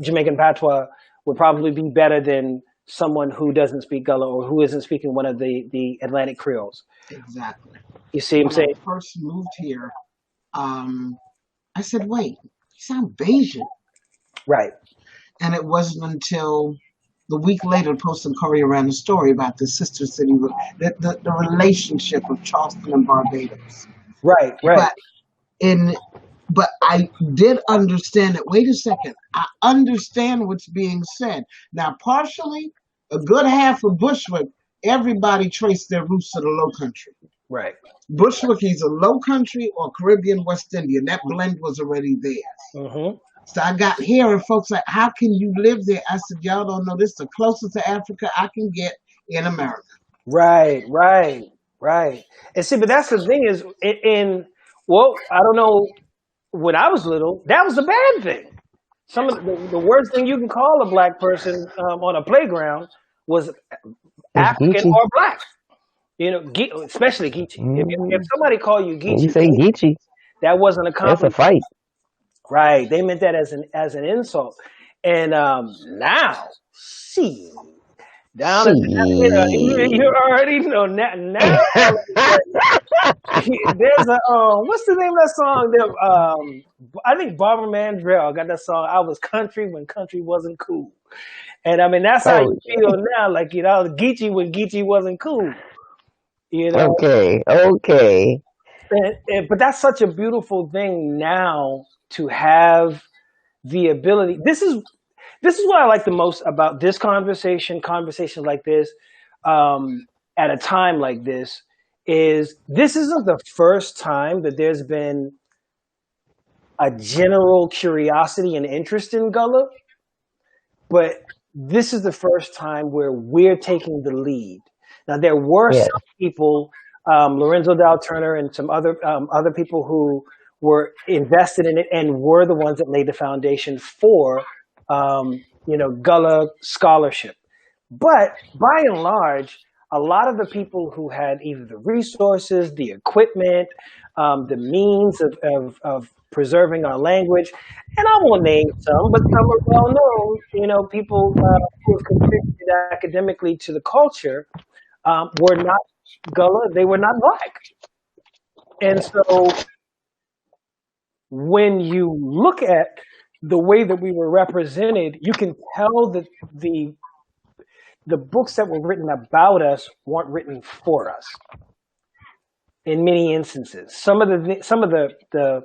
Jamaican patois would probably be better than someone who doesn't speak Gullah or who isn't speaking one of the Atlantic Creoles. Exactly. You see what I'm saying? When I first moved here, I said, wait, you sound Bayesian. Right. And it wasn't until the week later, Post and Courier ran a story about the sister city, the relationship of Charleston and Barbados. Right. But I did understand that, wait a second, I understand what's being said. Now, partially, a good half of Bushwick, everybody traced their roots to the Low Country. Right. Bushwick, he's a Low Country or Caribbean West Indian. That blend was already there. Mm-hmm. So I got here and folks like, how can you live there? I said, y'all don't know, this is the closest to Africa I can get in America. Right. And see, but that's the thing is, I don't know, when I was little, that was a bad thing. Some of the worst thing you can call a Black person on a playground was African Geechee. or Black. Especially Geechee. If somebody called you Geechee, You say Geechee, that wasn't a compliment. that's a fight. Right. They meant that as an insult. And now, see, Down at you already know now. There's a what's the name of that song? There, I think Barbara Mandrell got that song. I was country when country wasn't cool, and I mean that's how you feel now. Like Geechee when Geechee wasn't cool. Okay. But that's such a beautiful thing now to have the ability. This is what I like the most about this conversations like this, at a time like this, is this isn't the first time that there's been a general curiosity and interest in Gullah, but this is the first time where we're taking the lead. Now, there were some people, Lorenzo Dow Turner and some other people who were invested in it and were the ones that laid the foundation for Gullah scholarship. But by and large, a lot of the people who had either the resources, the equipment, the means of preserving our language, and I won't name some, but some are well known, people who have contributed academically to the culture, were not Gullah, they were not Black. And so when you look at the way that we were represented, you can tell that the books that were written about us weren't written for us. In many instances, some of the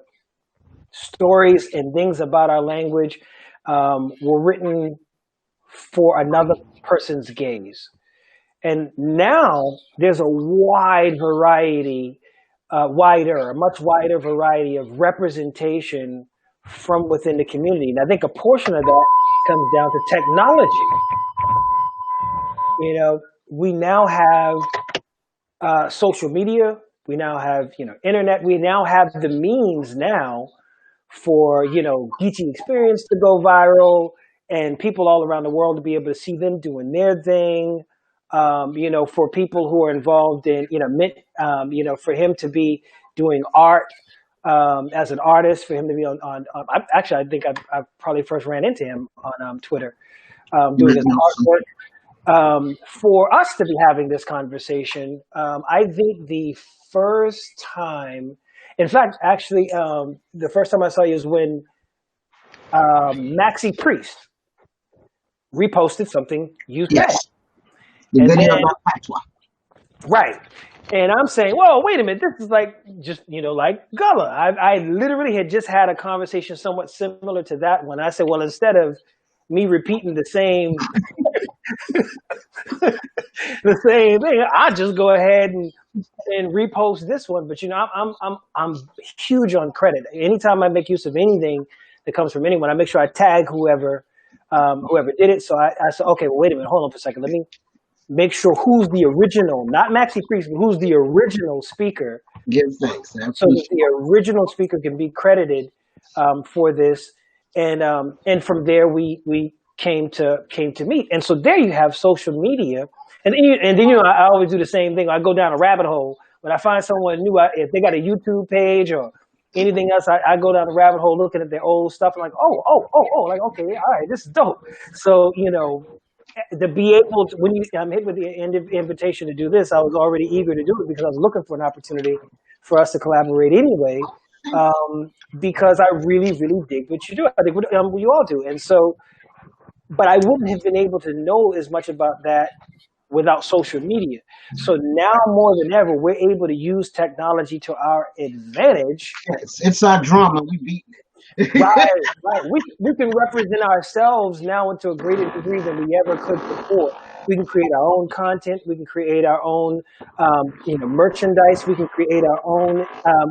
stories and things about our language were written for another person's gaze. And now there's a much wider variety of representation from within the community. And I think a portion of that comes down to technology. We now have social media. We now have, internet. We now have the means now for, Geechee experience to go viral and people all around the world to be able to see them doing their thing. For people who are involved in, for him to be doing art as an artist, for him to be on actually, I think I probably first ran into him on Twitter doing his artwork. For us to be having this conversation, I think the first time, in fact, actually, the first time I saw you was when Maxie Priest reposted something you said. Yes. The video about patois. Right. And I'm saying, whoa, wait a minute. This is like just, like Gullah. I literally had just had a conversation somewhat similar to that one. I said, well, instead of me repeating the same the same thing, I'll just go ahead and repost this one. But I'm huge on credit. Anytime I make use of anything that comes from anyone, I make sure I tag whoever did it. So I said, okay, well, wait a minute, hold on for a second. Let me make sure who's the original, not Maxie Priest, but who's the original speaker. Give thanks. So that the original speaker can be credited for this. And from there we came to meet. And so there you have social media. And then I always do the same thing. I go down a rabbit hole. When I find someone new, if they got a YouTube page or anything else, I go down the rabbit hole looking at their old stuff. I'm like, oh, like, okay, all right, this is dope. So, to be able to, when I'm hit with the invitation to do this, I was already eager to do it because I was looking for an opportunity for us to collaborate anyway, because I really, really dig what you do. I think you all do. And so, but I wouldn't have been able to know as much about that without social media. So now more than ever, we're able to use technology to our advantage. Yes, it's our drama. We beat it. Right. We can represent ourselves now into a greater degree than we ever could before. We can create our own content. We can create our own, merchandise. We can create our own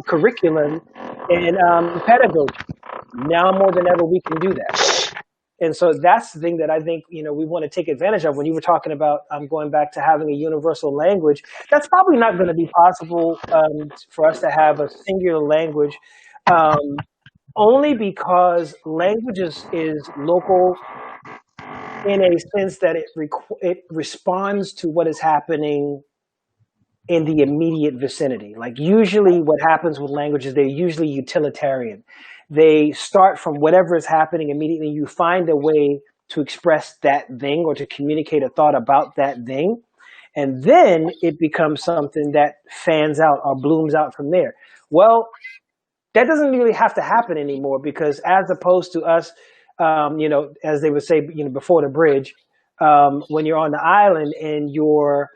curriculum and pedagogy. Now more than ever, we can do that. And so that's the thing that I think, we want to take advantage of. When you were talking about going back to having a universal language, that's probably not going to be possible for us to have a singular language. Only because language is local in a sense that it responds to what is happening in the immediate vicinity. Like usually what happens with languages, they're usually utilitarian. They start from whatever is happening immediately. You find a way to express that thing or to communicate a thought about that thing. And then it becomes something that fans out or blooms out from there. Well, that doesn't really have to happen anymore, because as opposed to us, as they would say, before the bridge, when you're on the island and you're,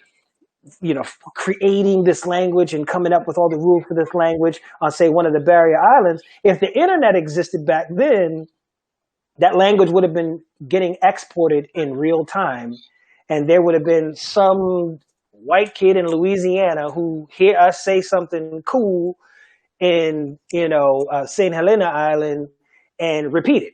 creating this language and coming up with all the rules for this language on, say, one of the barrier islands, if the internet existed back then, that language would have been getting exported in real time. And there would have been some white kid in Louisiana who hear us say something cool in, St. Helena Island and repeat it.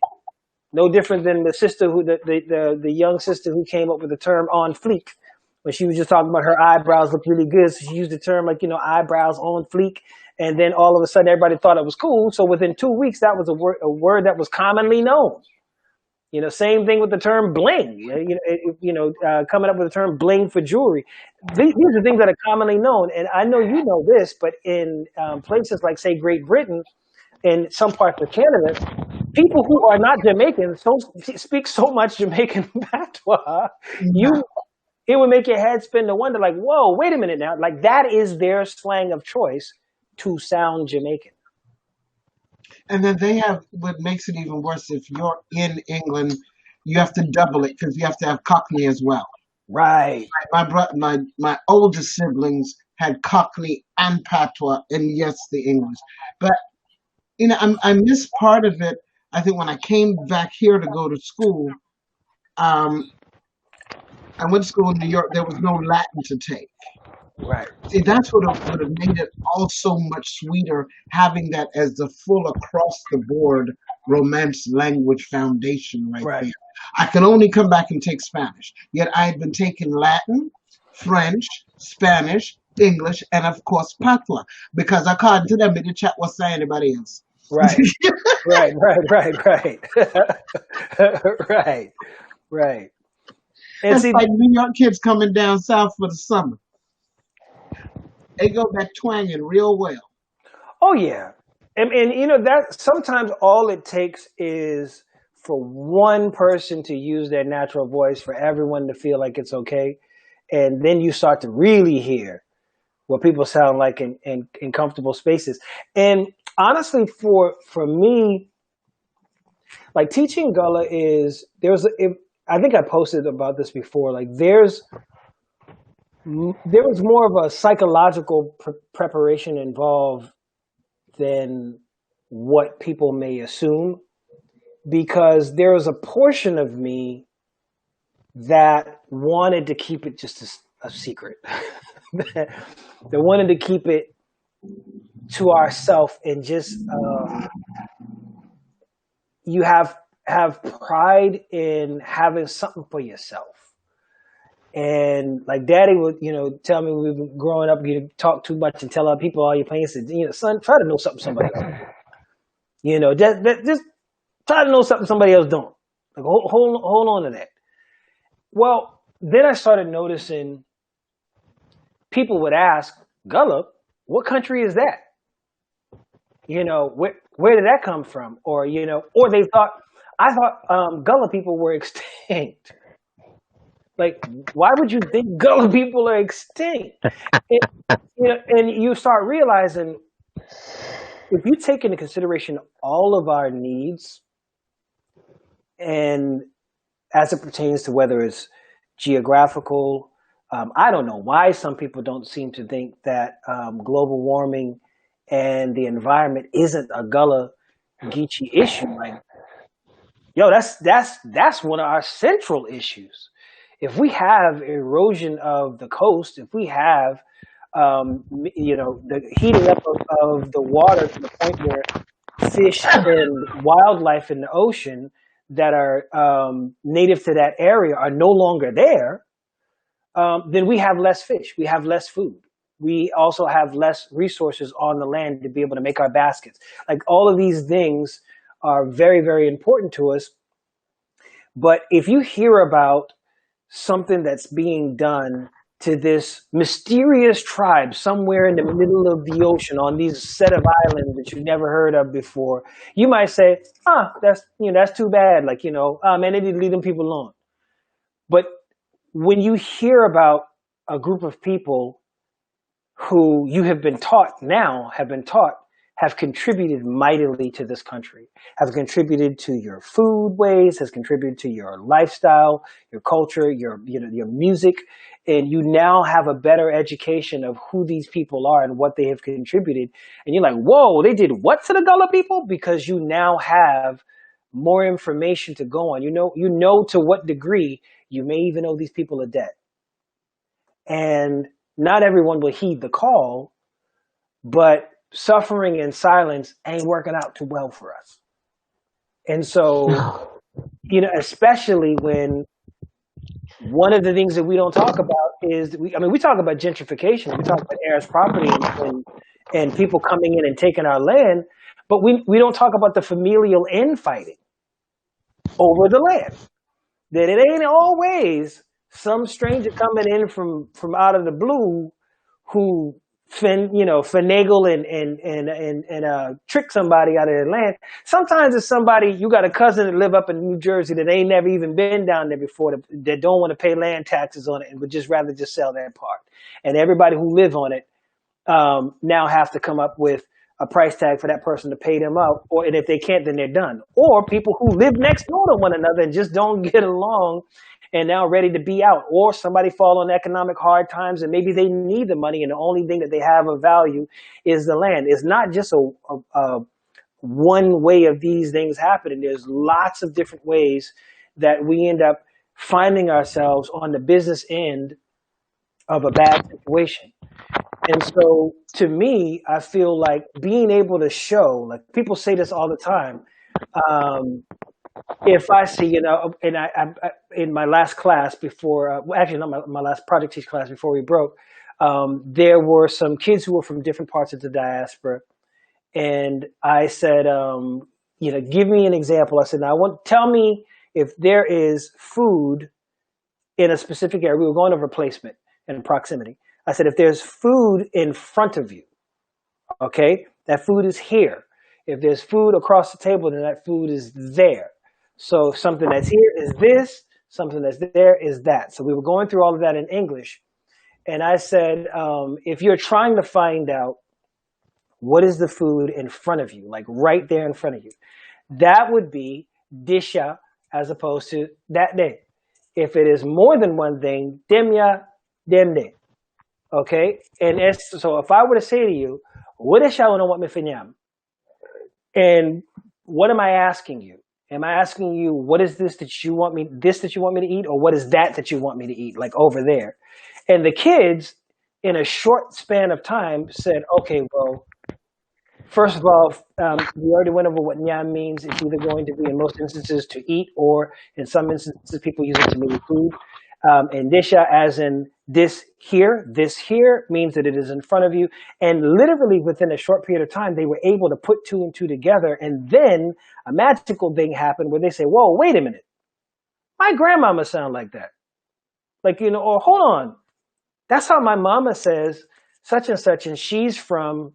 No different than the sister the young sister who came up with the term on fleek, when she was just talking about her eyebrows look really good. So she used the term eyebrows on fleek. And then all of a sudden everybody thought it was cool. So within 2 weeks, that was a word that was commonly known. Same thing with the term bling, coming up with the term bling for jewelry. These are things that are commonly known. And I know you know this, but in places like, say, Great Britain, in some parts of Canada, people who are not Jamaican speak so much Jamaican patois, it would make your head spin to wonder, like, whoa, wait a minute now. Like, that is their slang of choice to sound Jamaican. And then they have, what makes it even worse, if you're in England, you have to double it because you have to have Cockney as well. Right. My older siblings had Cockney and patois, and yes, the English. But I missed part of it. I think when I came back here to go to school, I went to school in New York. There was no Latin to take. Right. See, that's what would have made it all so much sweeter, having that as the full across the board Romance language foundation right there. I could only come back and take Spanish. Yet I had been taking Latin, French, Spanish, English, and of course patois, because I can't do them in the chat what's saying anybody else. Right. right. Right. And it's like New York kids coming down south for the summer. They go back twanging real well. Oh yeah, and that sometimes all it takes is for one person to use their natural voice, for everyone to feel like it's okay, and then you start to really hear what people sound like in comfortable spaces. And honestly, for me, like, teaching Gullah I think I posted about this before. Like, there was more of a psychological preparation involved than what people may assume, because there was a portion of me that wanted to keep it just a secret, that wanted to keep it to ourselves, and just you have pride in having something for yourself. And like Daddy would, tell me when we were growing up, you talk too much and tell other people all your plans. Son, try to know something somebody else. Just try to know something somebody else don't. Like, hold on to that. Well, then I started noticing people would ask, Gullah, what country is that? Where did that come from? Or or I thought Gullah people were extinct. Like, why would you think Gullah people are extinct? And you start realizing, if you take into consideration all of our needs, and as it pertains to whether it's geographical, I don't know why some people don't seem to think that global warming and the environment isn't a Gullah Geechee issue. Like, that's one of our central issues. If we have erosion of the coast, if we have, the heating up of the water to the point where fish and wildlife in the ocean that are native to that area are no longer there, then we have less fish. We have less food. We also have less resources on the land to be able to make our baskets. Like, all of these things are very, very important to us. But if you hear about something that's being done to this mysterious tribe somewhere in the middle of the ocean on these set of islands that you've never heard of before, you might say, that's too bad. Like, man, they need to leave them people alone. But when you hear about a group of people who you have been taught have contributed mightily to this country, have contributed to your food ways, has contributed to your lifestyle, your culture, your music, and you now have a better education of who these people are and what they have contributed. And you're like, whoa, they did what to the Gullah people? Because you now have more information to go on. You know to what degree you may even owe these people a debt. And not everyone will heed the call, but suffering in silence ain't working out too well for us. And so, especially when one of the things that we don't talk about is, we talk about gentrification, we talk about heirs property and people coming in and taking our land, but we don't talk about the familial infighting over the land. That it ain't always some stranger coming in from out of the blue who finagle and trick somebody out of their land. Sometimes it's somebody, you got a cousin that live up in New Jersey that ain't never even been down there before, that don't want to pay land taxes on it and would just rather just sell that part. And everybody who live on it now have to come up with a price tag for that person to pay them out, and if they can't, then they're done. Or people who live next door to one another and just don't get along and now ready to be out. Or somebody fall on economic hard times and maybe they need the money and the only thing that they have of value is the land. It's not just a one way of these things happening. There's lots of different ways that we end up finding ourselves on the business end of a bad situation. And so to me, I feel like being able to show, like people say this all the time. If I see, and I in my last class before, actually not my last project teach class before we broke, there were some kids who were from different parts of the diaspora. And I said, give me an example. I said, tell me if there is food in a specific area. We were going over placement and proximity. I said, if there's food in front of you, okay, that food is here. If there's food across the table, then that food is there. So something that's here is this, something that's there is that. So we were going through all of that in English. And I said, if you're trying to find out what is the food in front of you, like right there in front of you, that would be disha as opposed to that day. If it is more than one thing, demya, demde. Okay, and so if I were to say to you, what is shawano what me finyam? And what am I asking you? Am I asking you what is this that you want me to eat, or what is that you want me to eat, like over there? And the kids, in a short span of time, said, okay, well, first of all, we already went over what nyam means. It's either going to be, in most instances, to eat, or in some instances, people use it to mean food. And disha, as in this here means that it is in front of you. And literally within a short period of time, they were able to put two and two together. And then a magical thing happened where they say, whoa, wait a minute. My grandmama sound like that. Like, or hold on. That's how my mama says such and such, and she's from,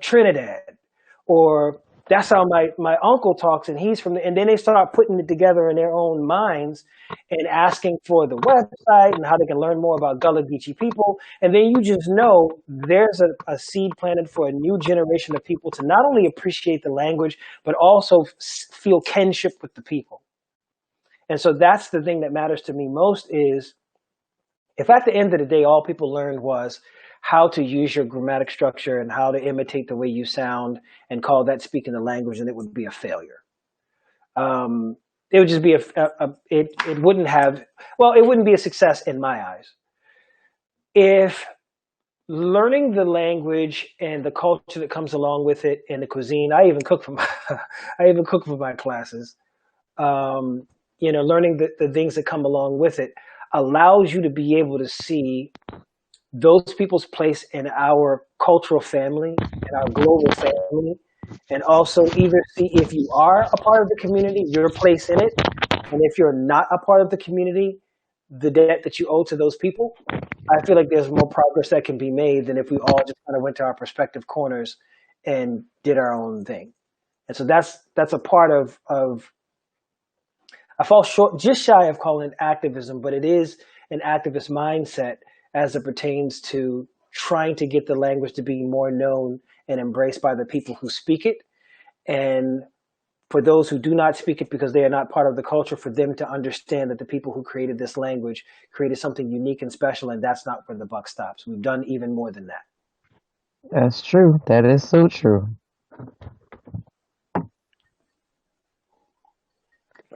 Trinidad. Or that's how my uncle talks, and he's from and then they start putting it together in their own minds and asking for the website and how they can learn more about Gullah Geechee people. And then you just know there's a seed planted for a new generation of people to not only appreciate the language, but also feel kinship with the people. And so that's the thing that matters to me most is, if at the end of the day, all people learned was how to use your grammatic structure and how to imitate the way you sound and call that speaking the language, and it would be a failure. It would just be it wouldn't be a success in my eyes. If learning the language and the culture that comes along with it and the cuisine, I even cook for my classes. Learning the things that come along with it allows you to be able to see those people's place in our cultural family and our global family, and also either see if you are a part of the community, your place in it, and if you're not a part of the community, the debt that you owe to those people, I feel like there's more progress that can be made than if we all just kind of went to our respective corners and did our own thing. And so that's a part of I fall short, just shy of calling it activism, but it is an activist mindset as it pertains to trying to get the language to be more known and embraced by the people who speak it. And for those who do not speak it because they are not part of the culture, for them to understand that the people who created this language created something unique and special, and that's not where the buck stops. We've done even more than that. That's true. That is so true.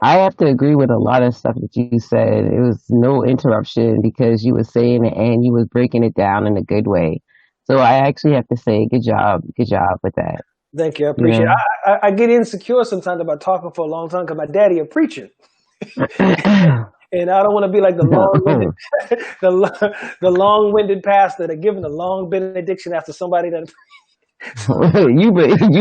I have to agree with a lot of stuff that you said. It was no interruption because you were saying it and you was breaking it down in a good way. So I actually have to say good job with that. Thank you. I appreciate it. I get insecure sometimes about talking for a long time because my daddy a preacher. And I don't want to be like the long-winded pastor that giving a long benediction after somebody that. You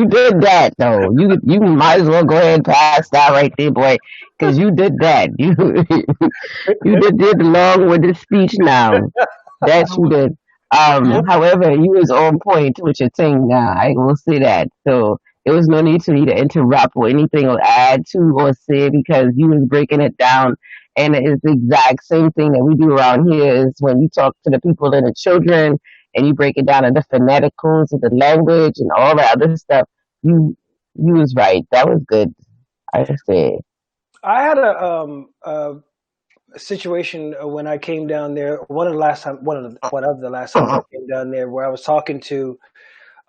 did that though. You might as well go ahead and pass that right there, boy, because you did that. You did the long-winded speech now. That you did. However, you was on point with your thing now. I will say that. So there was no need for me to interrupt or anything or add to or say because you was breaking it down. And it's the exact same thing that we do around here is when you talk to the people and the children and you break it down into phoneticals of the language and all that other stuff. You was right. That was good. I said. I had a situation when I came down there. One of the last times I came down there, where I was talking to,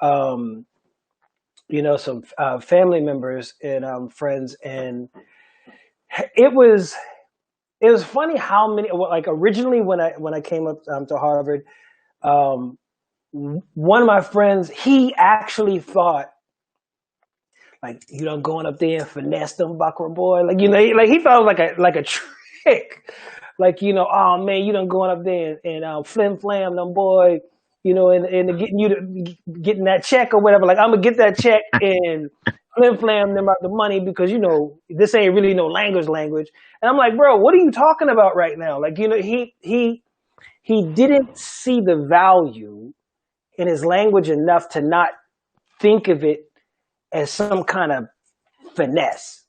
some family members and friends, and it was funny how many. Like originally when I came up to Harvard, one of my friends, he actually thought, like, going up there and finesse them bucker boy, like he thought it was like a trick, like oh man, you done going up there and flim flam them boy, and getting that check or whatever. Like I'm gonna get that check and flim flam them out the money because this ain't really no language. And I'm like, bro, what are you talking about right now? Like he didn't see the value in his language enough to not think of it as some kind of finesse.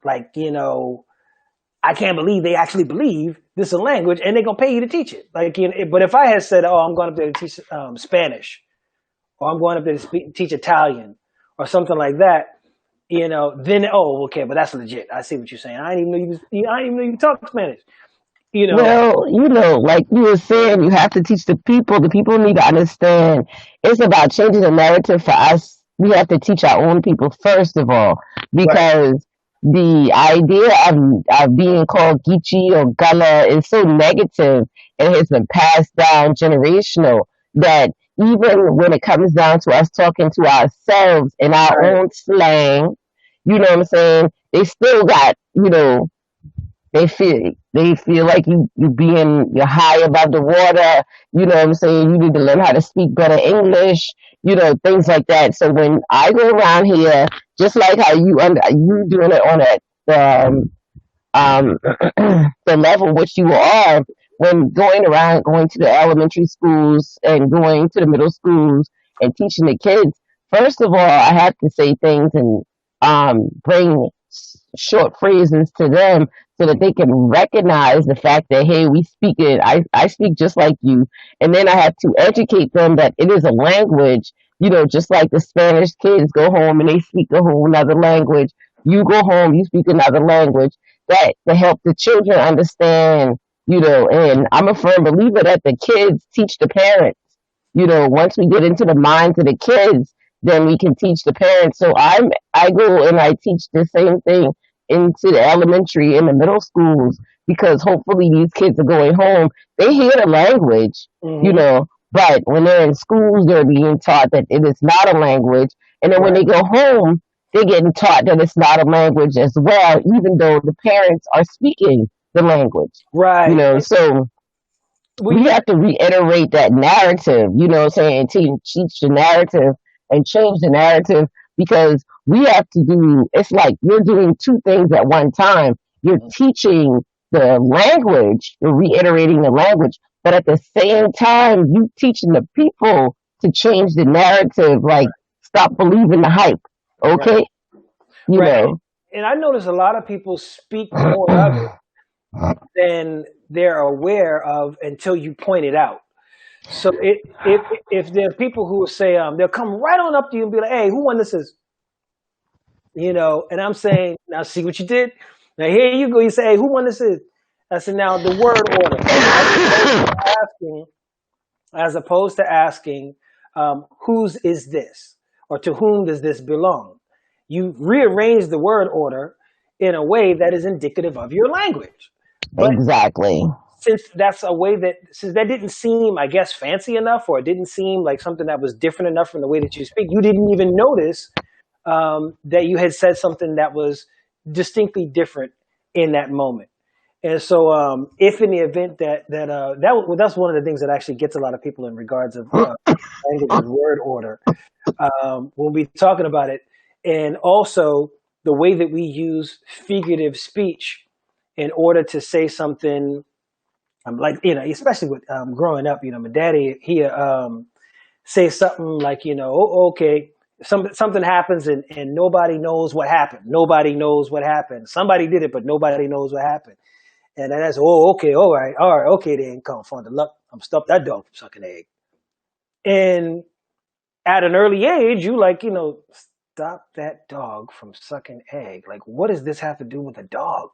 Like, I can't believe they actually believe this is a language and they're going to pay you to teach it. Like, but if I had said, oh, I'm going up there to teach Spanish, or I'm going up there to teach Italian or something like that, then, oh, okay, but that's legit. I see what you're saying. I didn't even know you talk Spanish. Well, like you were saying, you have to teach the people. The people need to understand. It's about changing the narrative for us. We have to teach our own people first of all, because the idea of being called Geechee or Gullah is so negative and has been passed down generational that even when it comes down to us talking to ourselves in our own slang, you know what I'm saying? They still got, they feel like you're high above the water, you know what I'm saying? You need to learn how to speak better English, things like that. So when I go around here, just like how you doing it on the level which you are, when going to the elementary schools and going to the middle schools and teaching the kids, first of all, I have to say things and bring short phrases to them so that they can recognize the fact that, hey, we speak it. I speak just like you. And then I have to educate them that it is a language, just like the Spanish kids go home and they speak a whole another language. You go home, you speak another language. That to help the children understand, and I'm a firm believer that the kids teach the parents. Once we get into the minds of the kids, then we can teach the parents. So I go and I teach the same thing into the elementary and the middle schools, because hopefully these kids are going home. They hear the language, but when they're in schools, they're being taught that it is not a language. And then when they go home, they're getting taught that it's not a language as well, even though the parents are speaking the language. Right. So we have to reiterate that narrative, saying, teach the narrative and change the narrative, because we have to it's like you're doing two things at one time. You're teaching the language, you're reiterating the language, but at the same time, you teaching the people to change the narrative, like stop believing the hype. Okay, Right. you Right. know. And I notice a lot of people speak more of it than they're aware of until you point it out. So if there are people who will say, they'll come right on up to you and be like, "Hey, who won this is?" And I'm saying, "Now see what you did. Now here you go." You say, "Hey, who won this is?" I said, "Now the word order." As opposed to asking, whose is this? Or to whom does this belong? You rearrange the word order in a way that is indicative of your language. But Exactly. since that didn't seem, I guess, fancy enough, or it didn't seem like something that was different enough from the way that you speak, you didn't even notice that you had said something that was distinctly different in that moment. And so, if in the event that's one of the things that actually gets a lot of people in regards of language and word order, when we're talking about it, and also the way that we use figurative speech in order to say something, like, especially with growing up, my daddy, he say something like, "Oh, okay, something happens and nobody knows what happened. Nobody knows what happened. Somebody did it, but nobody knows what happened." And then that's, "Oh, okay, all right, okay, then come from the luck. I'm stop that dog from sucking egg." And at an early age, you like, stop that dog from sucking egg. Like, what does this have to do with a dog?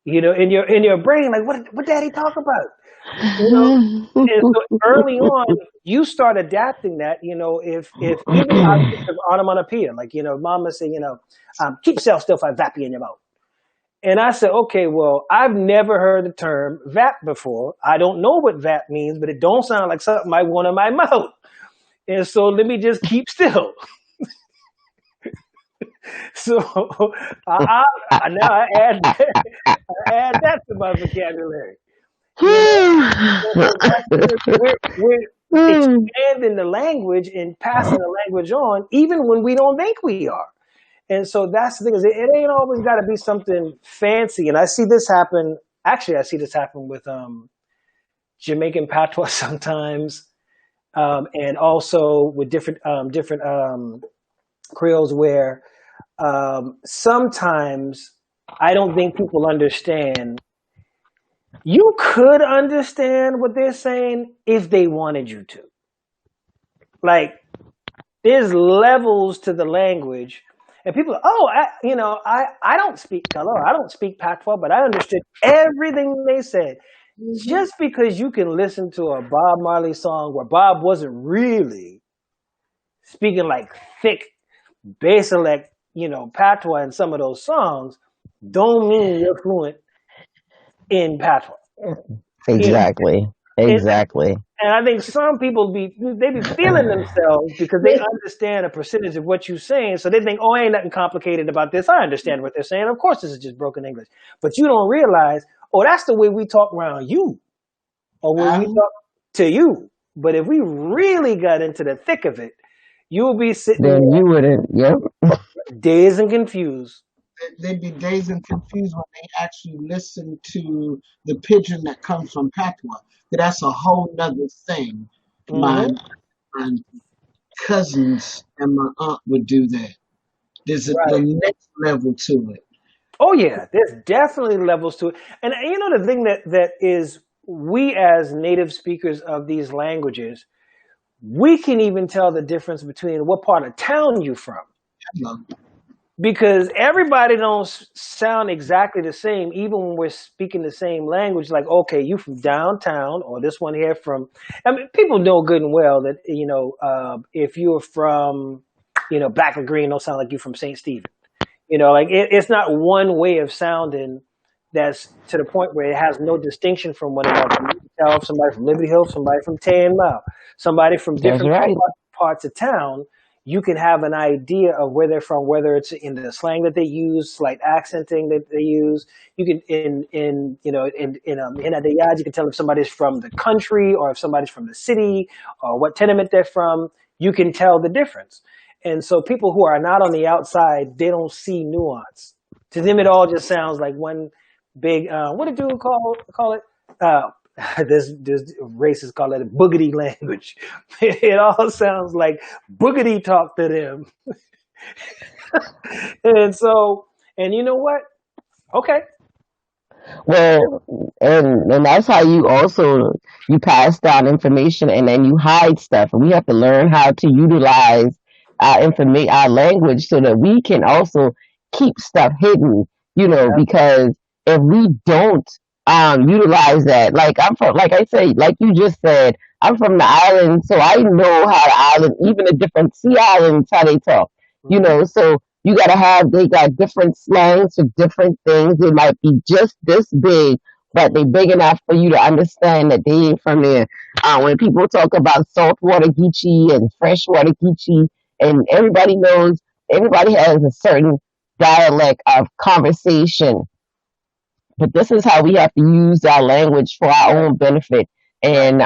In your brain, like, what daddy talk about? And so early on, you start adapting that. If even objects of onomatopoeia, like, mama say, "Keep yourself still if I vap you in your mouth." And I said, okay, well, I've never heard the term "vap" before. I don't know what "vap" means, but it don't sound like something I want in my mouth. And so let me just keep still. So now I add that to my vocabulary. We're expanding the language and passing the language on, even when we don't think we are. And so that's the thing, is it ain't always got to be something fancy. And I see this happen. Actually, I see this happen with Jamaican patois sometimes, and also with different Creoles, where sometimes I don't think people understand. You could understand what they're saying if they wanted you to. Like, there's levels to the language. And people, I don't speak color, I don't speak patois, but I understood everything they said. Just because you can listen to a Bob Marley song where Bob wasn't really speaking like thick baselect, patois in some of those songs, don't mean you're fluent in patois. Exactly. Exactly. And I think some people be feeling themselves because they understand a percentage of what you're saying. So they think, "Oh, ain't nothing complicated about this. I understand what they're saying. Of course, this is just broken English." But you don't realize, oh, that's the way we talk around you, or when we talk to you. But if we really got into the thick of it, you'll be sitting Then you wouldn't. Yep. dazed and confused. They'd be dazed and confused when they actually listen to the pidgin that comes from patois. That's a whole nother thing. My cousins and my aunt would do that. There's the next level to it. Oh yeah, there's definitely levels to it. And the thing that is, we as native speakers of these languages, we can even tell the difference between what part of town you're from. Hello. Because everybody don't sound exactly the same, even when we're speaking the same language. Like, okay, you from downtown, or this one here from. I mean, people know good and well that if you're from, Blackwood Green, don't sound like you from St. Stephen. Like it's not one way of sounding that's to the point where it has no distinction from one another. You can tell if somebody from Liberty Hill, somebody from 10 Mile, somebody from different parts of town. You can have an idea of where they're from, whether it's in the slang that they use, slight accenting that they use. You can in the yard, you can tell if somebody's from the country or if somebody's from the city or what tenement they're from. You can tell the difference. And so people who are not on the outside, they don't see nuance. To them, it all just sounds like one big, what did dude call it? This racists call it a boogity language. It all sounds like boogity talk to them. And so, and you know what? Okay. Well, and that's how you also you pass down information and then you hide stuff. And we have to learn how to utilize our language so that we can also keep stuff hidden, because if we don't utilize that, like I'm from, like I say, like you just said, I'm from the island, so I know how the island, even the different sea islands, how they talk, so you gotta they got different slangs for different things. They might be just this big, but they big enough for you to understand that they ain't from there. When people talk about saltwater Geechee and freshwater Geechee, and everybody has a certain dialect of conversation, but this is how we have to use our language for our own benefit. And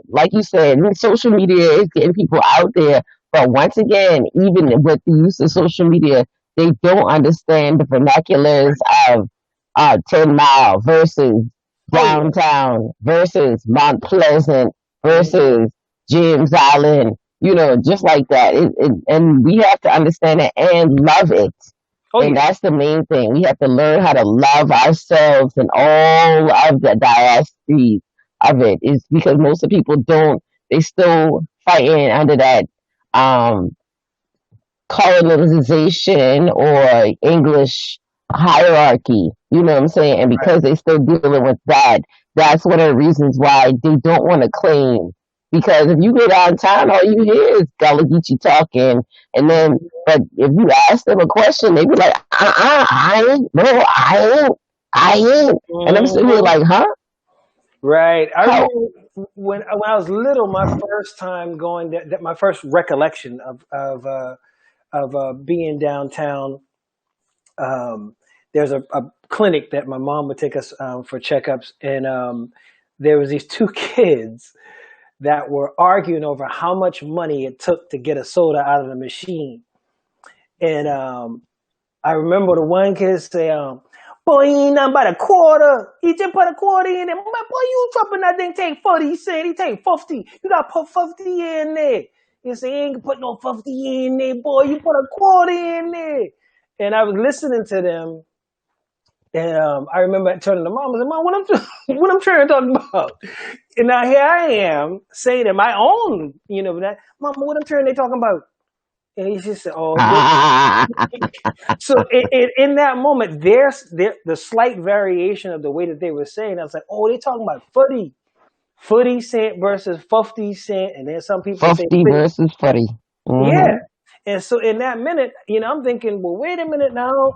like you said, social media is getting people out there. But once again, even with the use of social media, they don't understand the vernaculars of 10 Mile versus downtown versus Mount Pleasant versus James Island, just like that. And we have to understand it and love it. And that's the main thing. We have to learn how to love ourselves and all of the diaspora of it. Is because most of the people don't. They still fighting under that colonization or English hierarchy. You know what I'm saying? And because they still dealing with that, that's one of the reasons why they don't want to claim. Because if you go downtown, all you hear is Gullah Geechee talking, and then, but if you ask them a question, they be like, I ain't, no, I ain't, and I'm sitting here like, huh? Right. I remember when I was little, my first time going, my first recollection of being downtown. There's a clinic that my mom would take us for checkups, and there was these two kids that were arguing over how much money it took to get a soda out of the machine. And I remember the one kid say, boy, he ain't nothing but a quarter. He just put a quarter in there. Boy, you dropping that thing, take 40. He said he take 50. You got to put 50 in there. He said, he ain't put no 50 in there, boy. You put a quarter in there. And I was listening to them. And I remember turning to mom and said, Mom, what I'm trying to talk about? And now here I am saying in my own, that, Mom, what I'm trying to talking about? And he just said, oh. So in that moment, there's the slight variation of the way that they were saying. I was like, oh, they're talking about 40 cent versus 50 cent. And then some people 50 say 50 versus 40. Mm-hmm. Yeah. And so in that minute, I'm thinking, well, wait a minute now.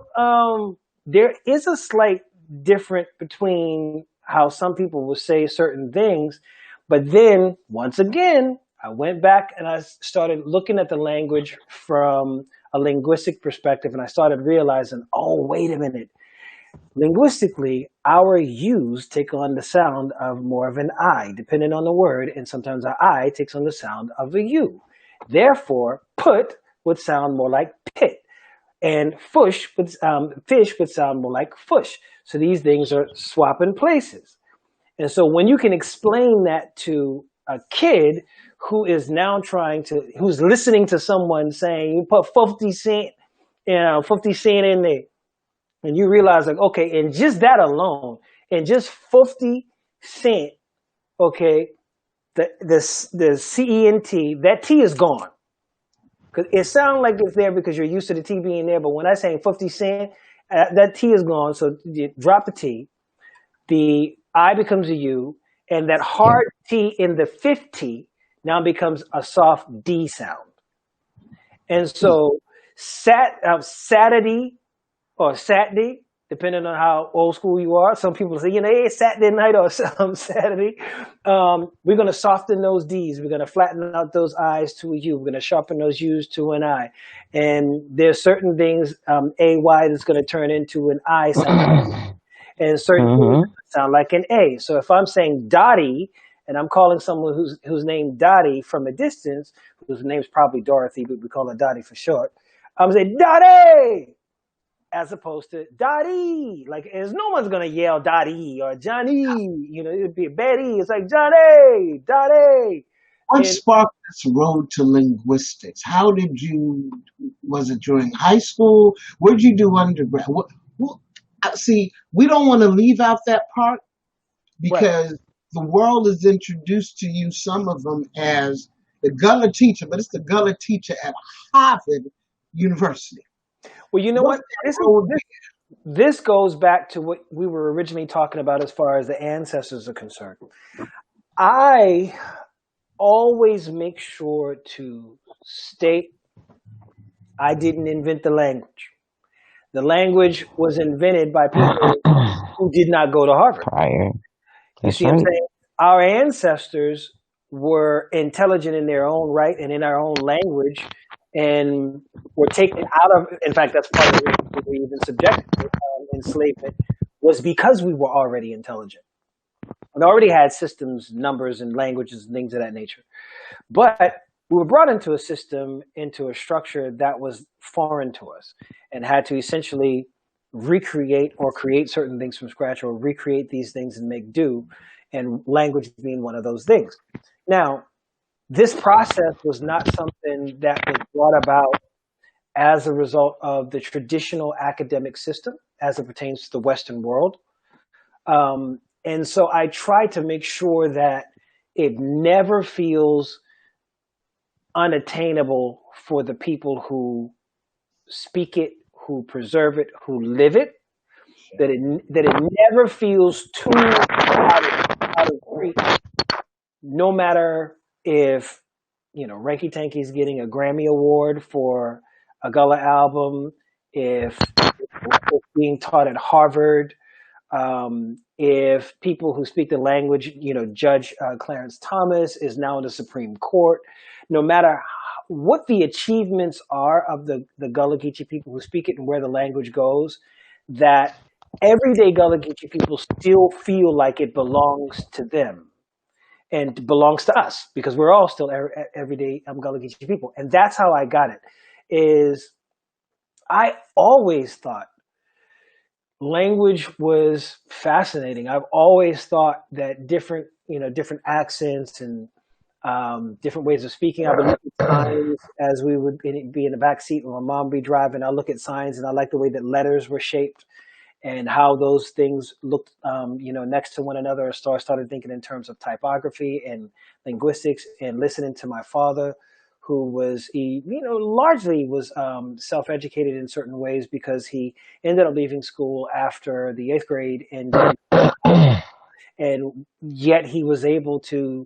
There is a slight difference between how some people will say certain things. But then once again, I went back and I started looking at the language from a linguistic perspective. And I started realizing, oh, wait a minute. Linguistically, our U's take on the sound of more of an I, depending on the word. And sometimes our I takes on the sound of a U. Therefore, put would sound more like pit. And fish would sound more like fush. So these things are swapping places. And so when you can explain that to a kid who is now who's listening to someone saying, you put 50 cent in there. And you realize, like, okay, and just that alone, and just 50 cent, okay, the CENT, that T is gone. Because it sounds like it's there because you're used to the T being there, but when I say 50 cent, that T is gone. So you drop the T, the I becomes a U, and that hard T in the 50 now becomes a soft D sound. And so Saturday or Saturday, depending on how old school you are. Some people say, hey, Saturday night or Saturday. We're going to soften those D's. We're going to flatten out those I's to a U. We're going to sharpen those U's to an I. And there's certain things, AY, that's going to turn into an I sound. And certain things sound like an A. So if I'm saying Dottie, and I'm calling someone who's named Dottie from a distance, whose name's probably Dorothy, but we call her Dottie for short, I'm saying, Dottie! as opposed to Dottie. Like, as no one's gonna yell Dottie or Johnny. You know, it'd be a Betty. It's like Johnny, Dottie. What And sparked this road to linguistics? How did you? Was it during high school? Where'd you do undergrad? See, we don't want to leave out that part because the world is introduced to you, some of them, as the Gullah teacher, but it's the Gullah teacher at Harvard University. Well, you know what? This goes back to what we were originally talking about as far as the ancestors are concerned. I always make sure to state I didn't invent the language. The language was invented by people who did not go to Harvard. Prior. You see what I'm saying? Our ancestors were intelligent in their own right and in our own language, and were taken out of, in fact, that's part of the reason we even subjected to enslavement, was because we were already intelligent. We already had systems, numbers, and languages and things of that nature. But we were brought into a system, into a structure that was foreign to us, and had to essentially recreate or create certain things from scratch, or recreate these things and make do, and language being one of those things. Now, this process was not something that was brought about as a result of the traditional academic system as it pertains to the Western world. And so I try to make sure that it never feels unattainable for the people who speak it, who preserve it, who live it, that it never feels too out of reach, no matter if, you know, Ranky Tanky's getting a Grammy Award for a Gullah album, if it's being taught at Harvard, if people who speak the language, you know, Judge Clarence Thomas is now in the Supreme Court, no matter what the achievements are of the Gullah Geechee people who speak it and where the language goes, that everyday Gullah Geechee people still feel like it belongs to them and belongs to us, because we're all still everyday Gullah Geechee people. And that's how I got it, is I always thought language was fascinating. I've always thought that different accents and different ways of speaking. I would look at signs as we would be in the back seat when my mom would be driving. I look at signs and I like the way that letters were shaped and how those things looked, next to one another. I started thinking in terms of typography and linguistics, and listening to my father, who was, largely was self-educated in certain ways, because he ended up leaving school after the 8th grade, and yet he was able to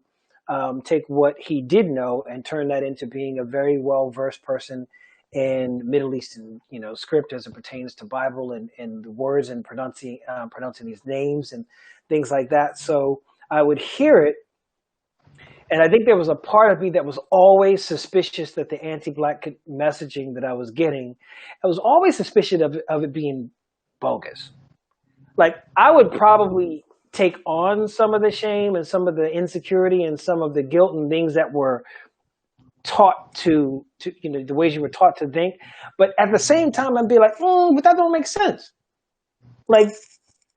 take what he did know and turn that into being a very well-versed person in Middle Eastern, script as it pertains to Bible and the words and pronouncing these names and things like that. So I would hear it, and I think there was a part of me that was always suspicious that the anti-Black messaging that I was getting, I was always suspicious of it being bogus. Like, I would probably take on some of the shame and some of the insecurity and some of the guilt and things that were taught to the ways you were taught to think. But at the same time, I'd be like, but that don't make sense. Like,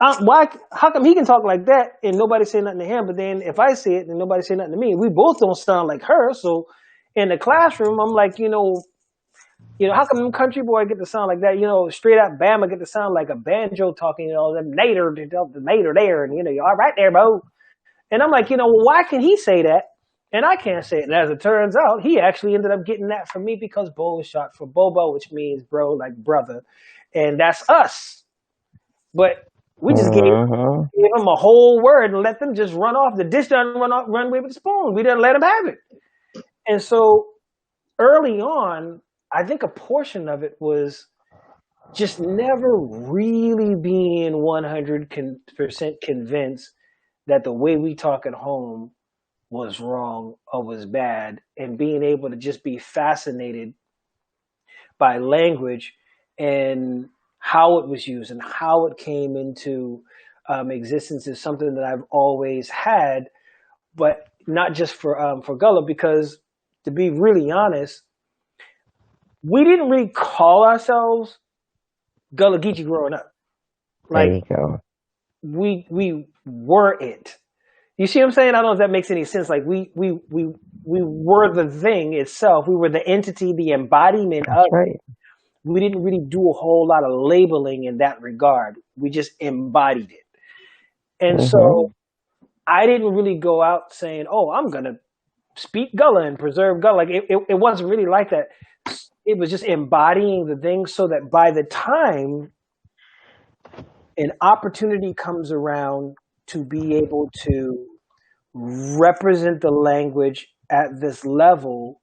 how come he can talk like that and nobody say nothing to him, but then if I say it and nobody say nothing to me, we both don't sound like her. So in the classroom, I'm like, how come them country boy get to sound like that? Straight out Bama get to sound like a banjo talking, the nader there, and you all right there, Bo. And I'm like, why can he say that and I can't say it? And as it turns out, he actually ended up getting that from me, because Bo is short for Bobo, which means bro, like brother, and that's us. But we just gave them a whole word and let them just run off. The dish done run away with the spoon. We didn't let them have it. And so early on, I think a portion of it was just never really being 100% convinced that the way we talk at home was wrong or was bad, and being able to just be fascinated by language and how it was used and how it came into existence is something that I've always had, but not just for Gullah, because to be really honest, we didn't really call ourselves Gullah Geechee growing up. There Like you go. we were it. You see what I'm saying? I don't know if that makes any sense. Like we were the thing itself. We were the entity, the embodiment That's of. right. We didn't really do a whole lot of labeling in that regard. We just embodied it. And Mm-hmm. so I didn't really go out saying, "Oh, I'm gonna speak Gullah and preserve Gullah." Like it wasn't really like that. It was just embodying the thing so that by the time an opportunity comes around to be able to represent the language at this level,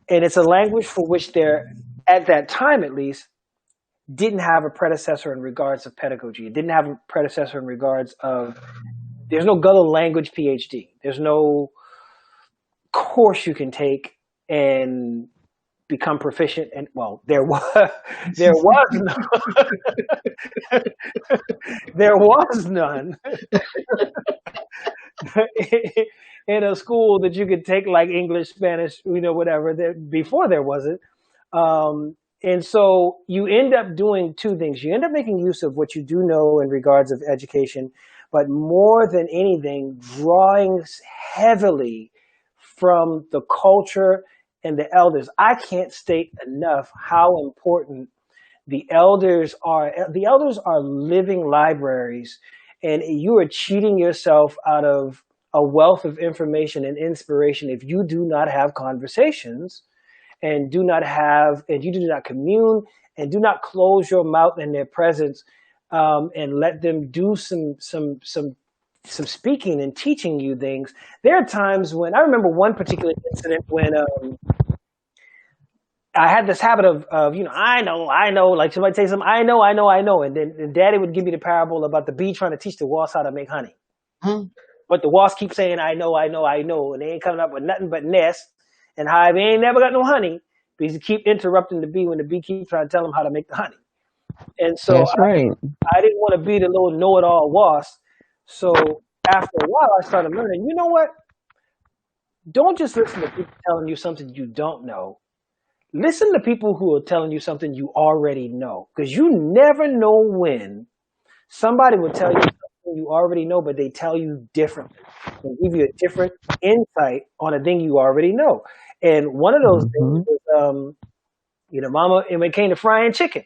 and it's a language for which there, at that time at least, didn't have a predecessor in regards of pedagogy. It didn't have a predecessor in regards of, there's no Gullah language PhD. There's no course you can take and become proficient. And well, there was none. There was none in a school that you could take like English, Spanish, whatever. Before there wasn't. And so you end up doing two things. You end up making use of what you do know in regards of education, but more than anything, drawing heavily from the culture and the elders. I can't state enough how important the elders are. The elders are living libraries, and you are cheating yourself out of a wealth of information and inspiration if you do not have conversations and you do not commune and do not close your mouth in their presence, and let them do some speaking and teaching you things. There are times when I remember one particular incident when I had this habit of I know, like somebody say something, I know, and then Daddy would give me the parable about the bee trying to teach the wasp how to make honey. But the wasp keeps saying, I know, and they ain't coming up with nothing but nests, and hive ain't never got no honey because you keep interrupting the bee when the bee keeps trying to tell them how to make the honey. And so That's right. I didn't want to be the little know-it-all wasp. So after a while, I started learning, you know what? Don't just listen to people telling you something you don't know. Listen to people who are telling you something you already know, because you never know when somebody will tell you something you already know, but they tell you differently. They give you a different insight on a thing you already know. And one of those things was, Mama, and when it came to frying chicken,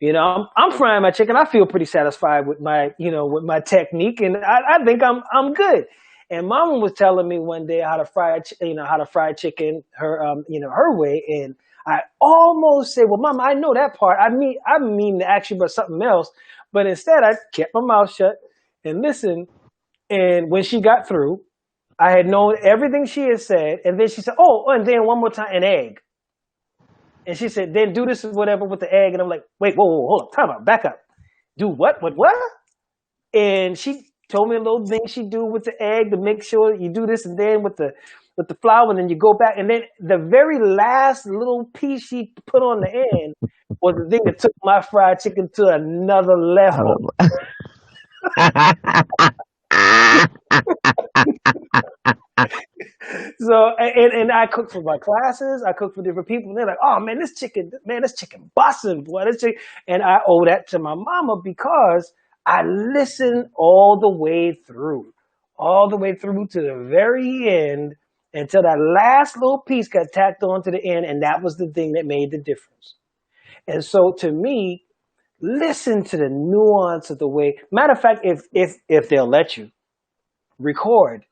I'm frying my chicken. I feel pretty satisfied with with my technique, and I think I'm good. And Mama was telling me one day how to fry chicken her way, and I almost said, "Well, Mama, I know that part. I mean to ask you about something else," but instead I kept my mouth shut and listened. And when she got through, I had known everything she had said, and then she said, "Oh, and then one more time, an egg." And she said, "Then do this whatever with the egg." And I'm like, "Wait, whoa, hold up, time out, back up. Do what? What?" And she told me a little thing she do with the egg to make sure you do this, and then with the flour, and then you go back. And then the very last little piece she put on the end was the thing that took my fried chicken to another level. So, and I cook for my classes. I cook for different people. And they're like, "Oh man, this chicken bussin', boy, this chicken." And I owe that to my mama because I listened all the way through to the very end until that last little piece got tacked on to the end, and that was the thing that made the difference. And so, to me, listen to the nuance of the way. Matter of fact, if they'll let you record,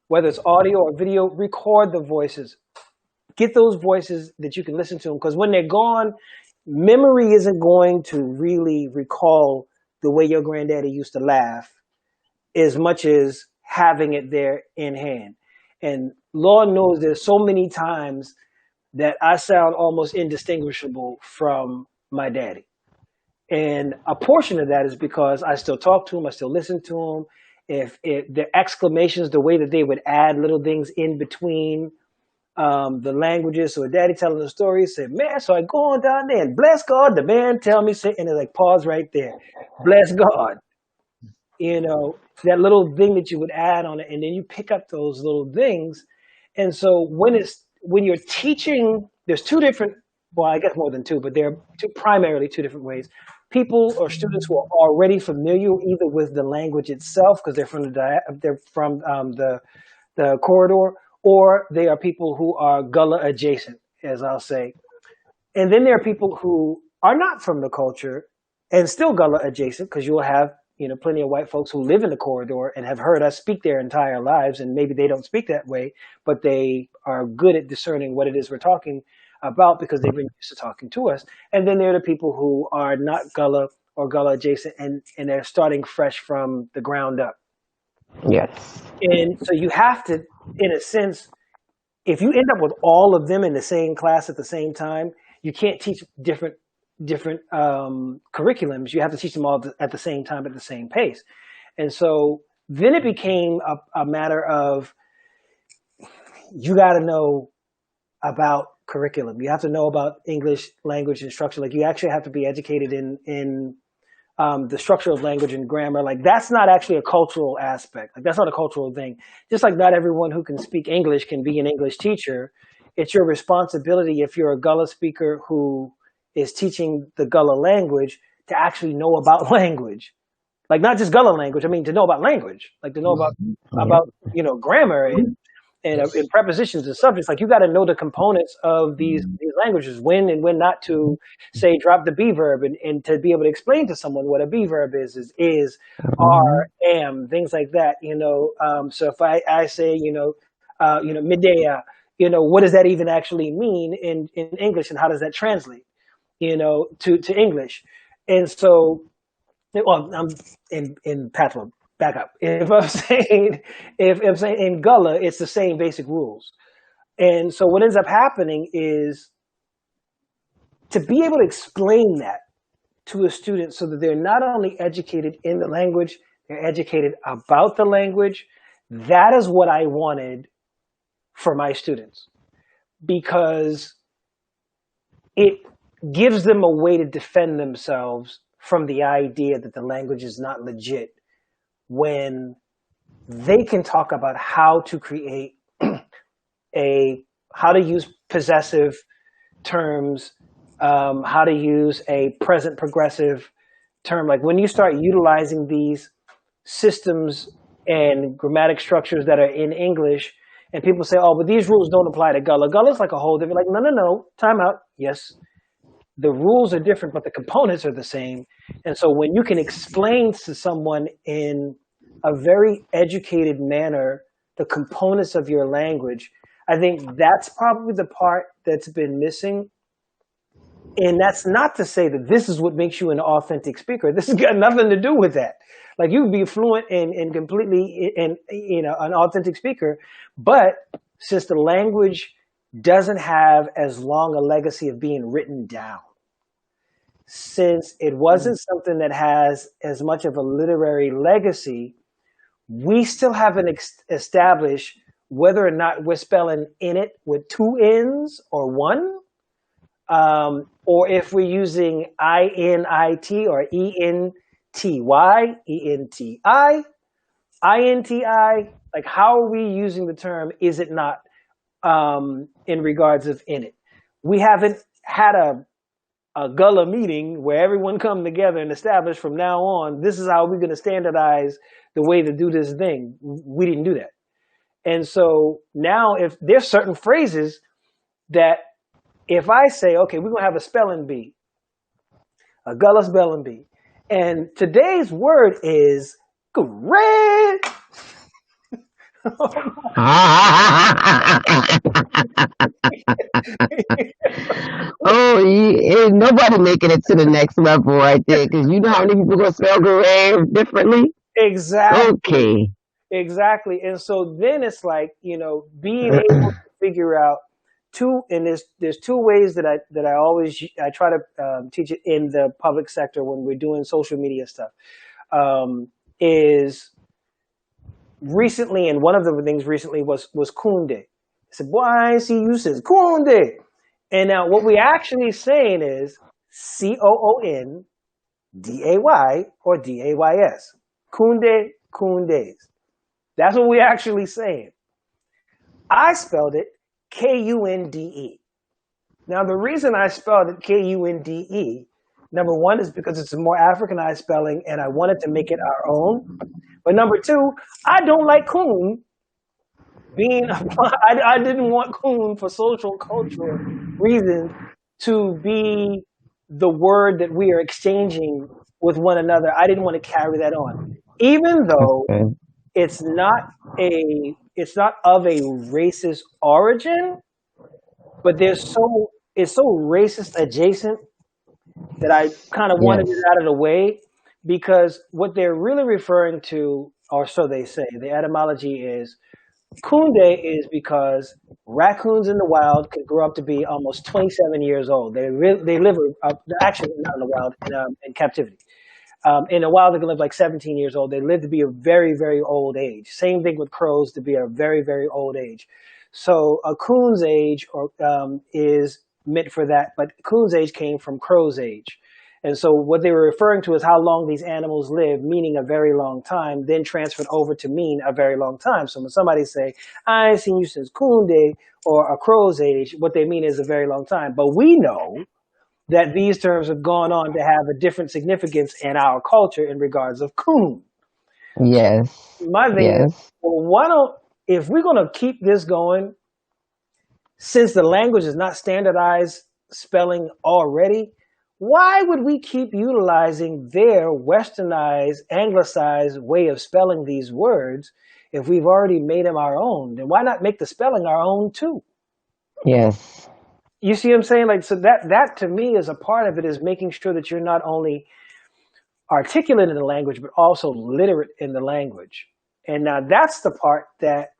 whether it's audio or video, record the voices. Get those voices that you can listen to them, because when they're gone, memory isn't going to really recall the way your granddaddy used to laugh as much as having it there in hand. And Lord knows there's so many times that I sound almost indistinguishable from my daddy. And a portion of that is because I still talk to him, I still listen to him. If the exclamations, the way that they would add little things in between the languages. So Daddy telling the story, said, "Man, so I go on down there and bless God, the man tell me," and it's like, pause right there. Bless God. That little thing that you would add on it, and then you pick up those little things. And so when you're teaching, there's two different well, I guess more than two, but there are primarily two different ways. People or students who are already familiar either with the language itself because they're from the corridor, or they are people who are Gullah adjacent, as I'll say. And then there are people who are not from the culture and still Gullah adjacent, because you'll have plenty of white folks who live in the corridor and have heard us speak their entire lives, and maybe they don't speak that way, but they are good at discerning what it is we're talking about because they've been used to talking to us. And then there are the people who are not Gullah or Gullah adjacent, and they're starting fresh from the ground up. Yes. And so you have to, in a sense, if you end up with all of them in the same class at the same time, you can't teach different curriculums. You have to teach them all at the same time, at the same pace. And so then it became a matter of, you got to know about curriculum. You have to know about English language instruction. Like, you actually have to be educated in the structure of language and grammar. Like, that's not actually a cultural aspect. Like, that's not a cultural thing. Just like not everyone who can speak English can be an English teacher. It's your responsibility, if you're a Gullah speaker who is teaching the Gullah language, to actually know about language. Like, not just Gullah language. I mean, to know about language, like to know about grammar and prepositions and subjects. Like, you got to know the components of these languages, when and when not to say drop the be verb, and to be able to explain to someone what a be verb is, are, am, things like that. So if I say midday, what does that even actually mean in English, and how does that translate to English? And so, well, I'm in Patois. Back up. If I'm saying in Gullah, it's the same basic rules. And so what ends up happening is, to be able to explain that to a student so that they're not only educated in the language, they're educated about the language. That is what I wanted for my students, because it gives them a way to defend themselves from the idea that the language is not legit, when they can talk about how to create how to use possessive terms, how to use a present progressive term. Like, when you start utilizing these systems and grammatic structures that are in English, and people say, oh, but these rules don't apply to Gullah. Gullah's like a whole different, like, no, time out. Yes, the rules are different, but the components are the same. And so when you can explain to someone in a very educated manner the components of your language, I think that's probably the part that's been missing. And that's not to say that this is what makes you an authentic speaker. This has got nothing to do with that. Like, you can be fluent and completely an authentic speaker, but since the language doesn't have as long a legacy of being written down, since it wasn't something that has as much of a literary legacy, we still haven't established whether or not we're spelling in it with two N's or one, or if we're using I-N-I-T or E-N-T-Y, E-N-T-I, I-N-T-I. Like, how are we using the term, is it not, in regards of in it? We haven't had a Gullah meeting where everyone come together and establish, from now on, this is how we're going to standardize the way to do this thing. We didn't do that. And so now, if there's certain phrases that, if I say, okay, we're going to have a spelling bee, a Gullah spelling bee, and today's word is great. Ain't nobody making it to the next level right there, because you know how many people gonna spell Gray differently. Exactly. Okay. Exactly. And so then it's like, being able to figure out and there's two ways that I try to teach it in the public sector when we're doing social media stuff. Is recently, and one of the things recently was Kunde. I said, boy, I see you says Kunde. And now what we actually saying is Coonday or Days. Kunde, Kundes. That's what we actually saying. I spelled it Kunde. Now, the reason I spelled it Kunde, number one, is because it's a more Africanized spelling, and I wanted to make it our own. But number two, I don't like coon being. I didn't want coon for social cultural reasons to be the word that we are exchanging with one another. I didn't want to carry that on, even though Okay. it's not of a racist origin, but it's so racist adjacent that I kind of wanted it Yes. out of the way, because what they're really referring to, or so they say, the etymology is Kunde is because raccoons in the wild can grow up to be almost 27 years old. They live actually not in the wild, in captivity. In the wild, they can live like 17 years old. They live to be a very, very old age. Same thing with crows, to be a very, very old age. So a coon's age is meant for that, but coon's age came from crow's age. And so what they were referring to is how long these animals live, meaning a very long time, then transferred over to mean a very long time. So when somebody say, I ain't seen you since coon day or a crow's age, what they mean is a very long time. But we know that these terms have gone on to have a different significance in our culture in regards of coon. Yes. My thing is, Yes. well, if we're going to keep this going, since the language is not standardized spelling already, why would we keep utilizing their westernized, anglicized way of spelling these words if we've already made them our own? Then why not make the spelling our own too? Yes. You see what I'm saying? Like, so that to me is a part of it, is making sure that you're not only articulate in the language, but also literate in the language. And now that's the part that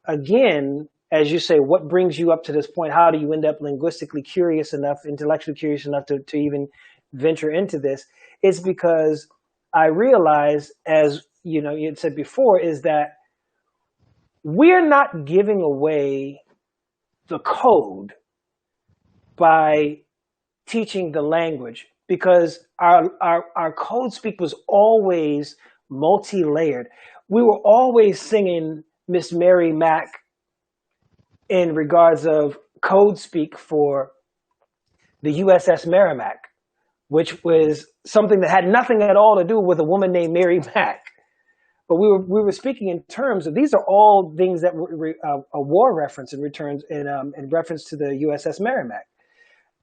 again, as you say, what brings you up to this point? How do you end up linguistically curious enough, intellectually curious enough to even venture into this? It's because I realize, as you know, you had said before, is that we're not giving away the code by teaching the language, because our code speak was always multi-layered. We were always singing Miss Mary Mac in regards of code speak for the USS Merrimack, which was something that had nothing at all to do with a woman named Mary Mac. But we were speaking in terms of, these are all things that were a war reference in reference to the USS Merrimack.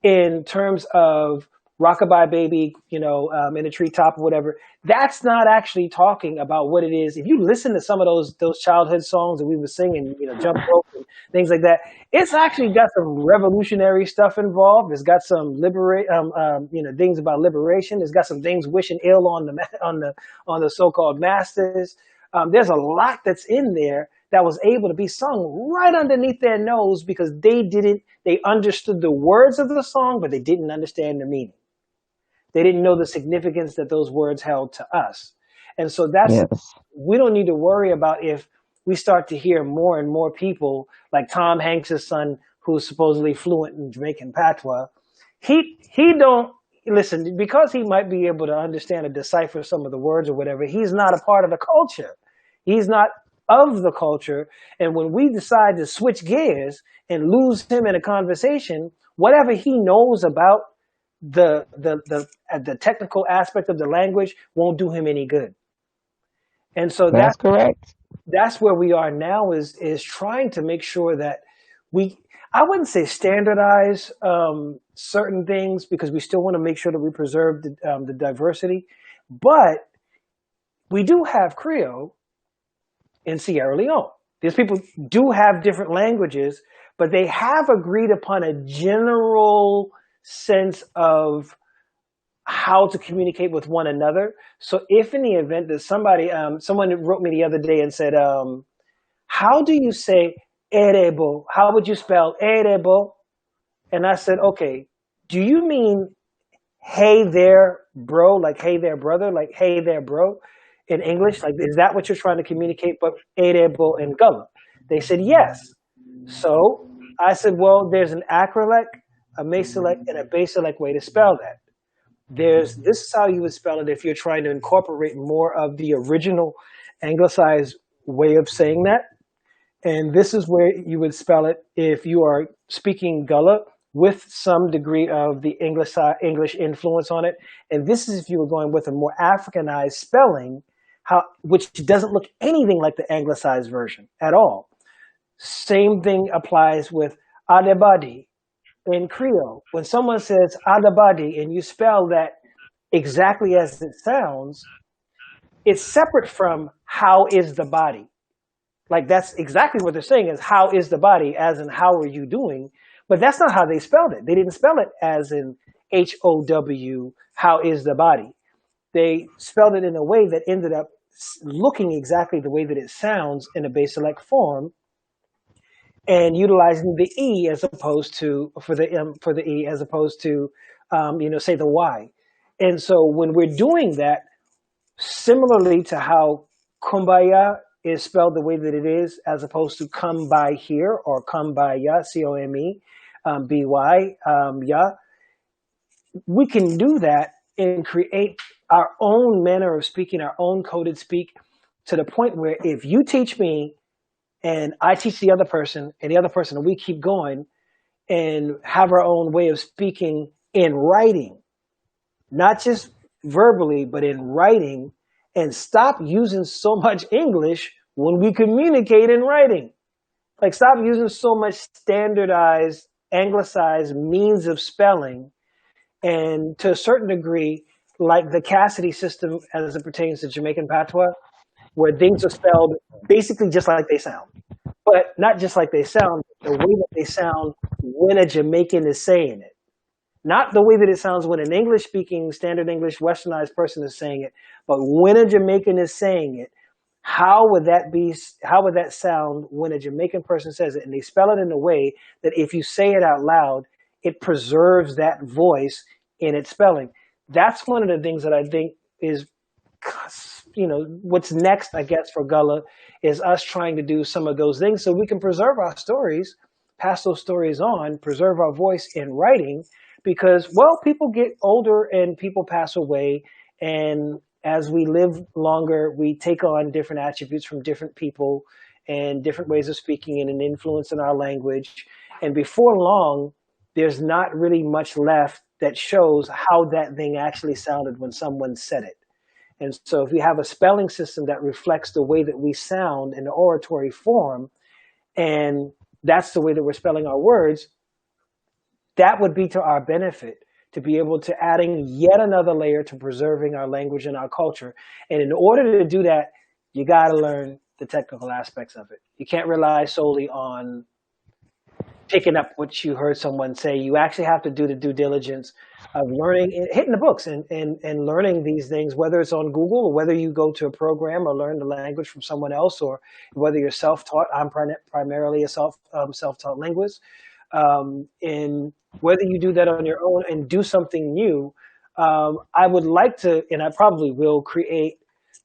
In terms of Rockabye Baby, in a treetop or whatever, that's not actually talking about what it is. If you listen to some of those childhood songs that we were singing, Jump Rope and things like that, it's actually got some revolutionary stuff involved. It's got some things about liberation. It's got some things wishing ill on the so-called masters. There's a lot that's in there that was able to be sung right underneath their nose, because they understood the words of the song, but they didn't understand the meaning. They didn't know the significance that those words held to us. And so Yes. we don't need to worry about if we start to hear more and more people like Tom Hanks' son, who's supposedly fluent in Jamaican patois. He don't listen, because he might be able to understand and decipher some of the words or whatever. He's not a part of the culture. He's not of the culture. And when we decide to switch gears and lose him in a conversation, whatever he knows about the technical aspect of the language won't do him any good. And so That's correct. that's where we are now, is trying to make sure that I wouldn't say standardize certain things, because we still want to make sure that we preserve the diversity, but we do have Creole in Sierra Leone. These people do have different languages, but they have agreed upon a general sense of how to communicate with one another. So if in the event that someone wrote me the other day and said, how do you say erebo? How would you spell erebo? And I said, okay, do you mean hey there, bro? Like hey there, brother? Like hey there, bro? In English? Like, is that what you're trying to communicate? But erebo and Gullah? They said yes. So I said, well, there's an acrolect, a mesolect, and a baselect way to spell that. This is how you would spell it if you're trying to incorporate more of the original anglicized way of saying that. And this is where you would spell it if you are speaking Gullah, with some degree of the English influence on it. And this is if you were going with a more Africanized spelling, which doesn't look anything like the anglicized version at all. Same thing applies with Adebadi in Creole. When someone says Adebadi and you spell that exactly as it sounds, it's separate from how is the body. Like that's exactly what they're saying is how is the body, as in how are you doing? But that's not how they spelled it. They didn't spell it as in HOW, how is the body. They spelled it in a way that ended up looking exactly the way that it sounds in a base select form, and utilizing the E as opposed to for the E as opposed to say the Y. And so when we're doing that, similarly to how kumbaya is spelled the way that it is, as opposed to come by here or come by ya, C-O-M-E, B-Y, ya, we can do that and create our own manner of speaking, our own coded speak, to the point where if you teach me and I teach the other person and the other person, and we keep going and have our own way of speaking in writing, not just verbally, but in writing, and stop using so much English when we communicate in writing. Like stop using so much standardized, anglicized means of spelling, and to a certain degree, like the Cassidy system as it pertains to Jamaican patois, where things are spelled basically just like they sound. But not just like they sound, the way that they sound when a Jamaican is saying it. Not the way that it sounds when an English-speaking, standard English, westernized person is saying it, but when a Jamaican is saying it, how would that sound when a Jamaican person says it? And they spell it in a way that if you say it out loud, it preserves that voice in its spelling. That's one of the things that I think is, what's next, I guess, for Gullah is us trying to do some of those things so we can preserve our stories, pass those stories on, preserve our voice in writing, because, well, people get older and people pass away, and as we live longer, we take on different attributes from different people and different ways of speaking and an influence in our language. And before long, there's not really much left that shows how that thing actually sounded when someone said it. And so if we have a spelling system that reflects the way that we sound in the oratory form, and that's the way that we're spelling our words, that would be to our benefit, to be able to adding yet another layer to preserving our language and our culture. And in order to do that, you got to learn the technical aspects of it. You can't rely solely on picking up what you heard someone say. You actually have to do the due diligence of learning, hitting the books and learning these things, whether it's on Google or whether you go to a program or learn the language from someone else, or whether you're self-taught. I'm primarily a self-taught linguist. And whether you do that on your own and do something new, I would like to, and I probably will, create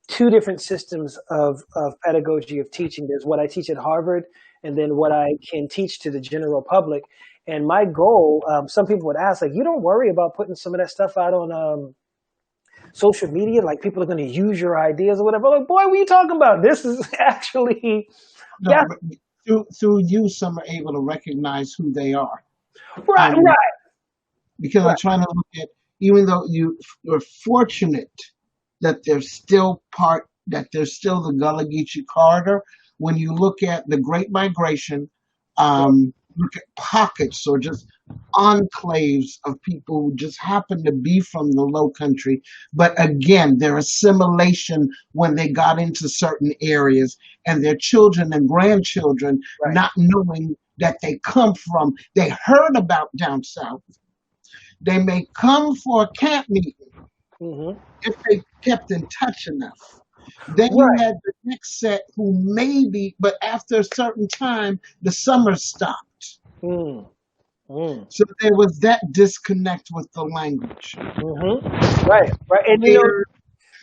two different systems of pedagogy of teaching. There's what I teach at Harvard, and then what I can teach to the general public. And my goal, some people would ask, like, you don't worry about putting some of that stuff out on social media? Like, people are going to use your ideas or whatever. Like, boy, what are you talking about? This is actually... No, yeah. Through you, some are able to recognize who they are. Right. Because I'm trying to look at, even though you're fortunate that there's still the Gullah Geechee corridor. When you look at the Great Migration, look at pockets or just enclaves of people who just happen to be from the Low Country, but again, their assimilation when they got into certain areas, and their children and grandchildren not knowing that they heard about down south. They may come for a camp meeting if they kept in touch enough. Then you had the next set who maybe, but after a certain time, the summer stopped. So there was that disconnect with the language. Right. And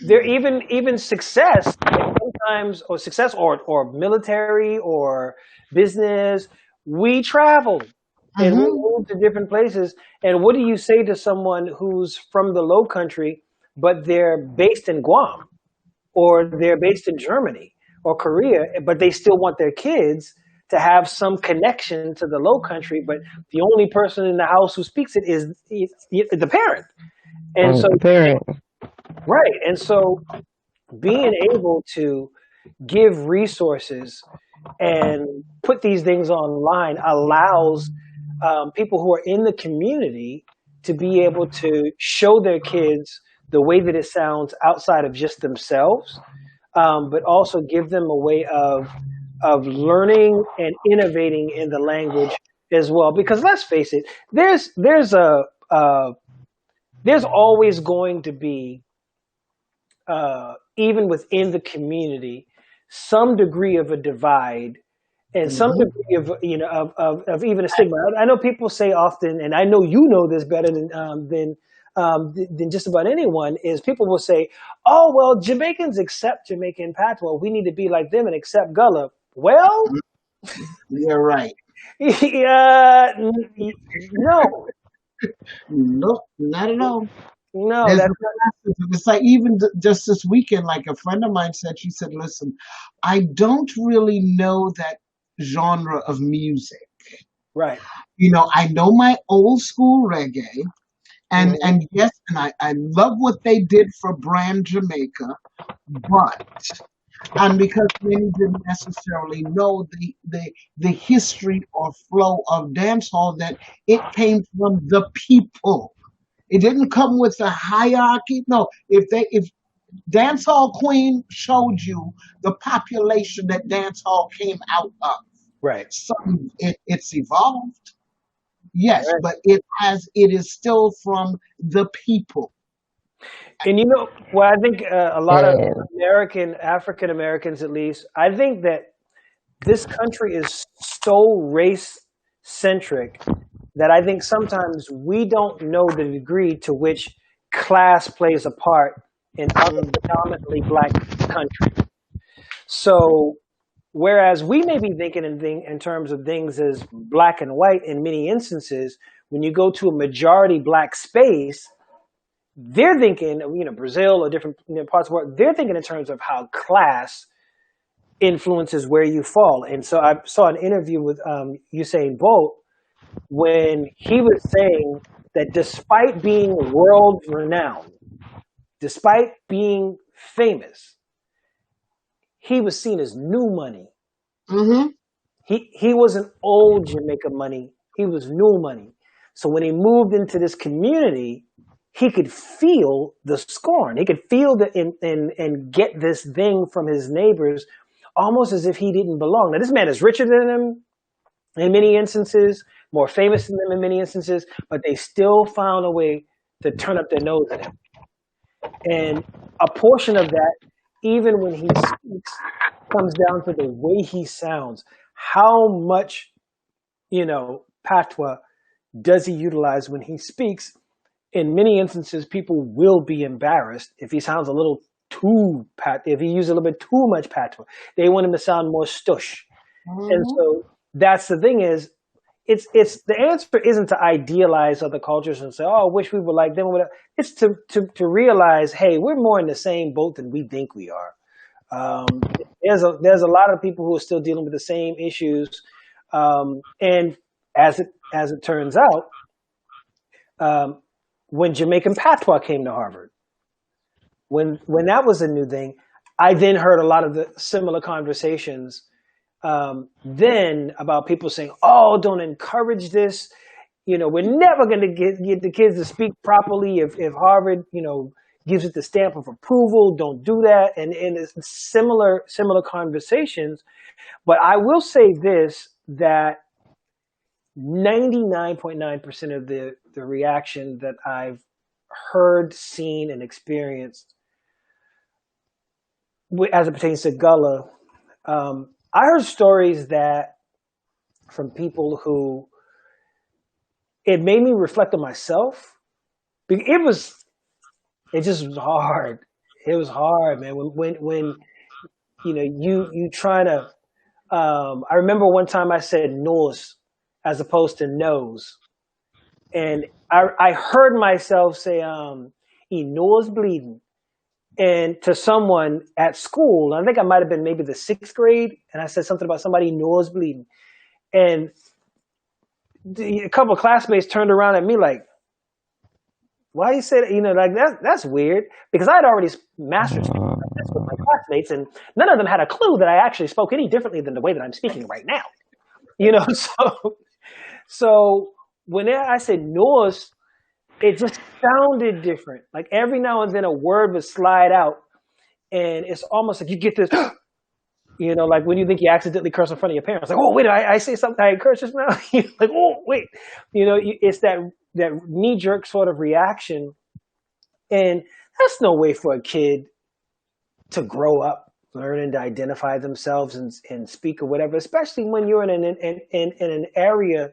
there even success sometimes, or success or military or business. We traveled and we moved to different places. And what do you say to someone who's from the Low Country, but they're based in Guam, or they're based in Germany or Korea, but they still want their kids to have some connection to the Low Country, but the only person in the house who speaks it is the parent. And so, The parent. right. And so being able to give resources and put these things online allows people who are in the community to be able to show their kids the way that it sounds outside of just themselves, but also give them a way of learning and innovating in the language as well. Because let's face it, there's always going to be, even within the community, some degree of a divide and some degree of of even a stigma. I know people say often, and I know you know this better than just about anyone, is people will say, "Oh well, Jamaicans accept Jamaican patois. We need to be like them and accept Gullah." Well, you're right. Yeah, no, Nope, not at all. no, There's that's It's like even just this weekend, like a friend of mine said, she said, listen, I don't really know that genre of music. right. I know my old school reggae, and yes, and I love what they did for Brand Jamaica, but and because many didn't necessarily know the history or flow of dancehall, that it came from the people. It didn't come with a hierarchy. No, if Dancehall Queen showed you the population that dancehall came out of, Right. so it's evolved, yes, Right. but it is still from the people. And well, I think a lot of African Americans, at least, I think that this country is so race centric that I think sometimes we don't know the degree to which class plays a part in other predominantly black countries. So, whereas we may be thinking in terms of things as black and white in many instances, when you go to a majority black space, they're thinking, Brazil or different parts of the world, they're thinking in terms of how class influences where you fall. And so I saw an interview with Usain Bolt when he was saying that despite being world renowned, despite being famous, he was seen as new money. Mm-hmm. He wasn't old Jamaica money. He was new money. So when he moved into this community, he could feel the scorn. He could feel and get this thing from his neighbors, almost as if he didn't belong. Now, this man is richer than them in many instances, more famous than them in many instances, but they still found a way to turn up their nose at him. And a portion of that, even when he speaks, comes down to the way he sounds. How much, patois does he utilize when he speaks? In many instances, people will be embarrassed if he sounds a little too if he uses a little bit too much patois. They want him to sound more stush. And so that's the thing is, it's the answer isn't to idealize other cultures and say, oh, I wish we were like them. It's to realize, hey, we're more in the same boat than we think we are. There's a lot of people who are still dealing with the same issues. And as it turns out, when Jamaican patois came to Harvard, when that was a new thing, I then heard a lot of the similar conversations then about people saying, oh, don't encourage this. We're never going to get the kids to speak properly if Harvard, gives it the stamp of approval. Don't do that. And it's similar conversations. But I will say this, that 99.9% of the reaction that I've heard, seen, and experienced as it pertains to Gullah, I heard stories from people who it made me reflect on myself. It just was hard. It was hard, man. When you try to. I remember one time I said nose as opposed to nose, and I heard myself say, "He nose bleeding," And to someone at school, I think I might have been maybe the 6th grade, and I said something about somebody nose bleeding. And a couple of classmates turned around at me like, why you say that? You know, like that's weird, because I had already mastered speaking like this with my classmates, and none of them had a clue that I actually spoke any differently than the way that I'm speaking right now. You know, so when I said Norse, it just sounded different. Like every now and then a word would slide out, and it's almost like you get this, you know, like when you think you accidentally curse in front of your parents, like, oh wait, I say something, I curse just now. Like, oh wait, you know, it's that knee-jerk sort of reaction, and that's no way for a kid to grow up learning to identify themselves and speak or whatever, especially when you're in an area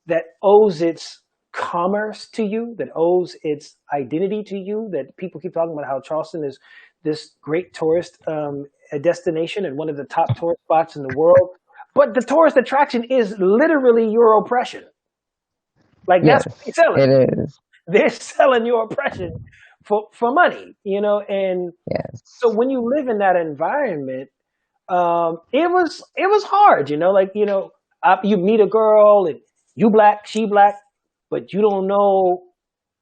that owes its commerce to you, that owes its identity to you, that people keep talking about how Charleston is this great tourist destination and one of the top tourist spots in the world. But the tourist attraction is literally your oppression. Like, yes, that's what they're selling. It is. They're selling your oppression for money, you know. And yes. So when you live in that environment, it was hard, you know. Like, you know, you meet a girl and you black, she black, but you don't know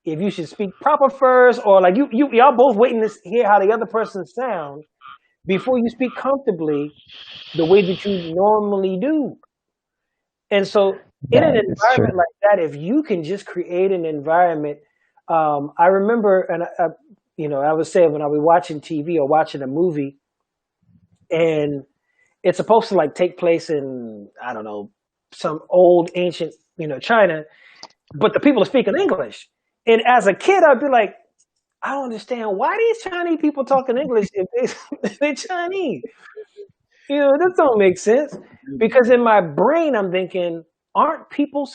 if you should speak proper first, or like y'all both waiting to hear how the other person sounds before you speak comfortably the way that you normally do. And so in an environment like that, if you can just create an environment, I remember, and you know, I was saying when I was watching TV or watching a movie, and it's supposed to like take place in, I don't know, some old ancient, you know, China, but the people are speaking English. And as a kid, I'd be like, I don't understand why these Chinese people talking English if they're Chinese. You know, that don't make sense. Because in my brain, I'm thinking, aren't people,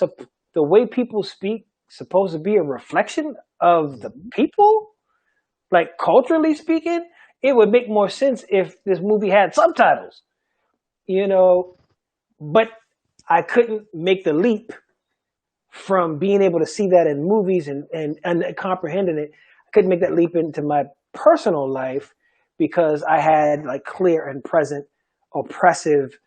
the way people speak, supposed to be a reflection of the people? Like, culturally speaking, it would make more sense if this movie had subtitles, you know, but I couldn't make the leap from being able to see that in movies and comprehending it. I couldn't make that leap into my personal life because I had like clear and present oppressive,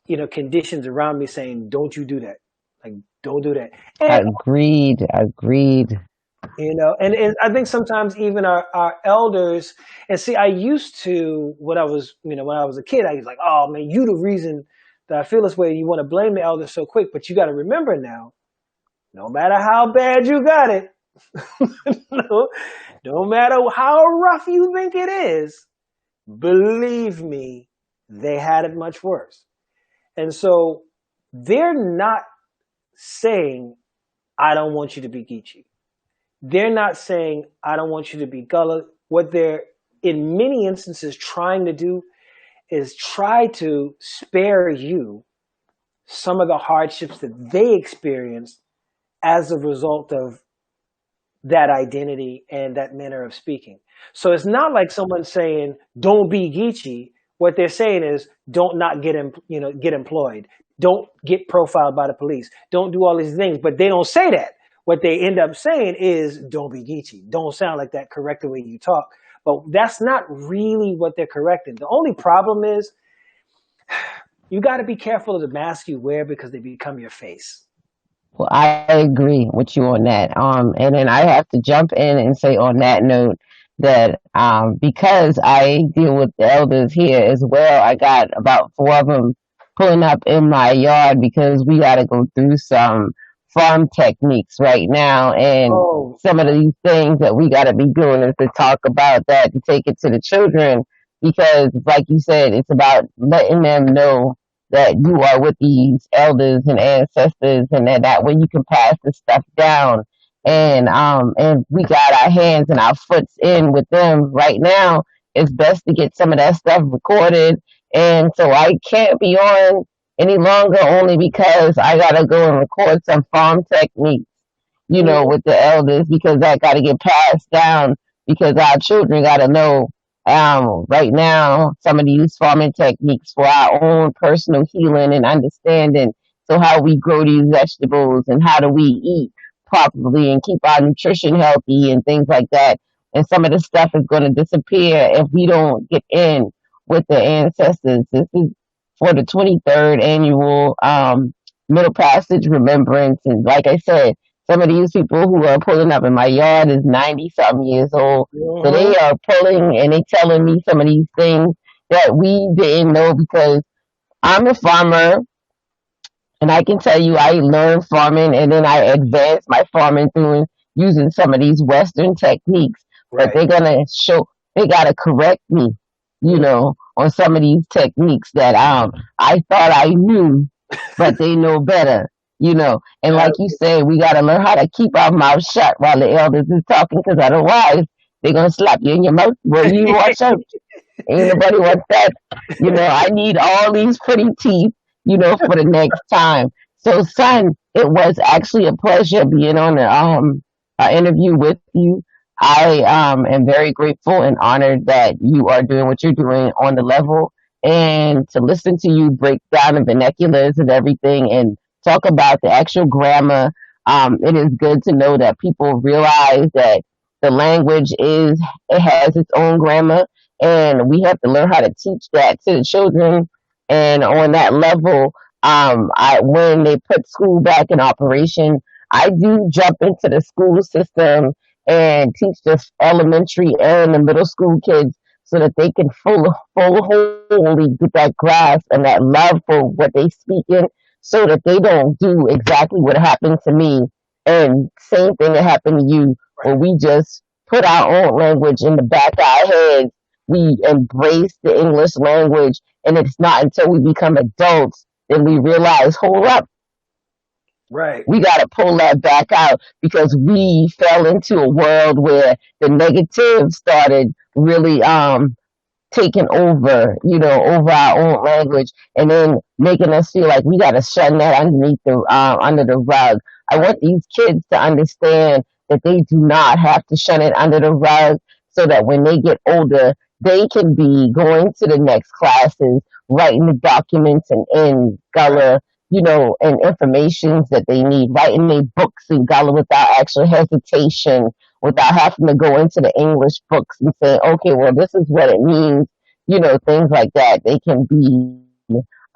you know, conditions around me saying, don't you do that. Like, don't do that. And, Agreed. you know, and I think sometimes even our elders, and see, I used to, when I was a kid, I was like, oh man, you the reason that I feel this way. You want to blame the elders so quick, but you got to remember now, no matter how bad you got it, no matter how rough you think it is, believe me, they had it much worse. And so they're not saying, I don't want you to be Geechee. They're not saying, I don't want you to be Gullah. What they're, in many instances, trying to do is try to spare you some of the hardships that they experienced as a result of that identity and that manner of speaking. So it's not like someone saying, don't be Geechee. What they're saying is, don't not get employed. Don't get profiled by the police. Don't do all these things. But they don't say that. What they end up saying is, don't be Geechee. Don't sound like that, correct the way you talk. But that's not really what they're correcting. The only problem is you got to be careful of the mask you wear because they become your face. Well, I agree with you on that. And then I have to jump in and say on that note that because I deal with the elders here as well, I got about 4 of them pulling up in my yard because we got to go through some farm techniques right now. And some of these things that we got to be doing is to talk about that, to take it to the children, because like you said, it's about letting them know that you are with these elders and ancestors, and that way you can pass this stuff down. And we got our hands and our foots in with them right now. It's best to get some of that stuff recorded. And so I can't be on any longer only because I gotta go and record some farm techniques, you know, with the elders, because that gotta get passed down, because our children gotta know right now some of these farming techniques for our own personal healing and understanding. So how we grow these vegetables and how do we eat properly and keep our nutrition healthy and things like that. and some of the stuff is going to disappear if we don't get in with the ancestors. This is for the 23rd annual Middle Passage Remembrance, and like I said, some of these people who are pulling up in my yard is 90-something years old. So they are pulling and they telling me some of these things that we didn't know, because I'm a farmer, and I can tell you I learned farming and then I advanced my farming through using some of these Western techniques. But they're gonna they gotta correct me, on some of these techniques that I thought I knew, but they know better. And like you say, we got to learn how to keep our mouth shut while the elders is talking, because otherwise they're going to slap you in your mouth. Well, you watch out. Ain't nobody wants that. I need all these pretty teeth, for the next time. So, Sunn, it was actually a pleasure being on the interview with you. I am very grateful and honored that you are doing what you're doing on the level, and to listen to you break down the vernaculars and everything and talk about the actual grammar. It is good to know that people realize that the language it has its own grammar, and we have to learn how to teach that to the children. And on that level, when they put school back in operation, I do jump into the school system and teach the elementary and the middle school kids, so that they can wholly get that grasp and that love for what they speak in, so that they don't do exactly what happened to me and same thing that happened to you, where we just put our own language in the back of our heads. We embrace the English language, and it's not until we become adults that we realize, hold up, we got to pull that back out, because we fell into a world where the negative started really taking over, over our own language, and then making us feel like we got to shun that under the rug. I want these kids to understand that they do not have to shun it under the rug, so that when they get older, they can be going to the next classes, writing the documents in Gullah, and informations that they need, writing their books in Gullah without actual hesitation, without having to go into the English books and say, okay, well, this is what it means, things like that. They can be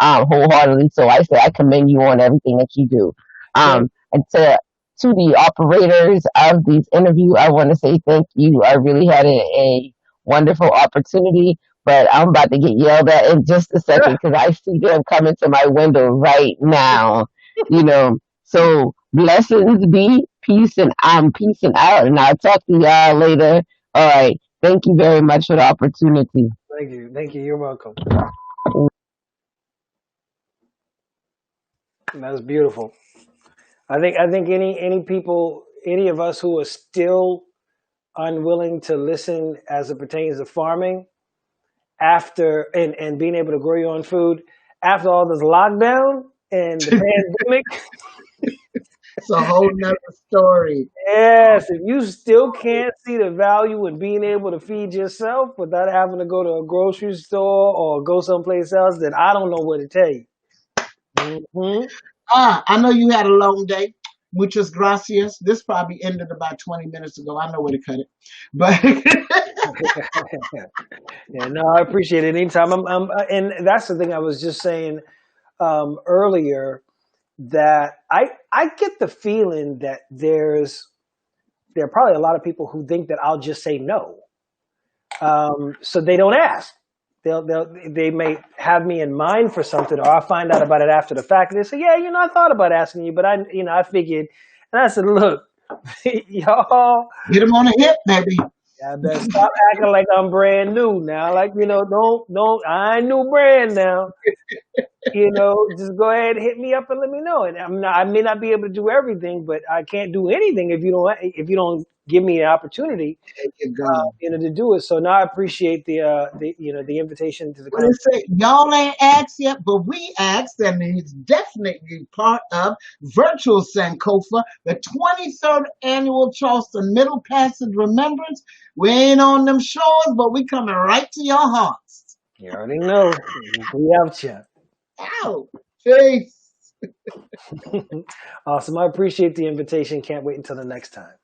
wholeheartedly. So I say I commend you on everything that you do. And to the operators of these interviews, I want to say thank you. I really had a wonderful opportunity, but I'm about to get yelled at in just a second, because I see them coming to my window right now. So blessings be, peace, and I'm peacing out, and I'll talk to y'all later. All right. Thank you very much for the opportunity. Thank you. You're welcome. That's beautiful. I think any of us who are still unwilling to listen as it pertains to farming after and being able to grow your own food after all this lockdown and the pandemic. It's a whole nother story. Yes, if you still can't see the value in being able to feed yourself without having to go to a grocery store or go someplace else, then I don't know what to tell you. Mm-hmm. I know you had a long day. Muchas gracias. This probably ended about 20 minutes ago. I know where to cut it. But yeah, no, I appreciate it anytime. And that's the thing I was just saying earlier, that I get the feeling that there are probably a lot of people who think that I'll just say no, so they don't ask. They may have me in mind for something, or I'll find out about it after the fact, and they say, yeah, I thought about asking you, but I figured, and I said, look, y'all, get them on the hip, baby. I better stop acting like I'm brand new now. Like, don't, I ain't new brand now. Just go ahead and hit me up and let me know. And I may not be able to do everything, but I can't do anything if you don't give me an opportunity, to do it. So now I appreciate the invitation to the conversation. Y'all ain't asked yet, but we asked, and he's definitely part of virtual Sankofa, the 23rd annual Charleston Middle Passage Remembrance. We ain't on them shores, but we coming right to your hearts. You already know. We outchea. Ow. Peace. Awesome. I appreciate the invitation. Can't wait until the next time.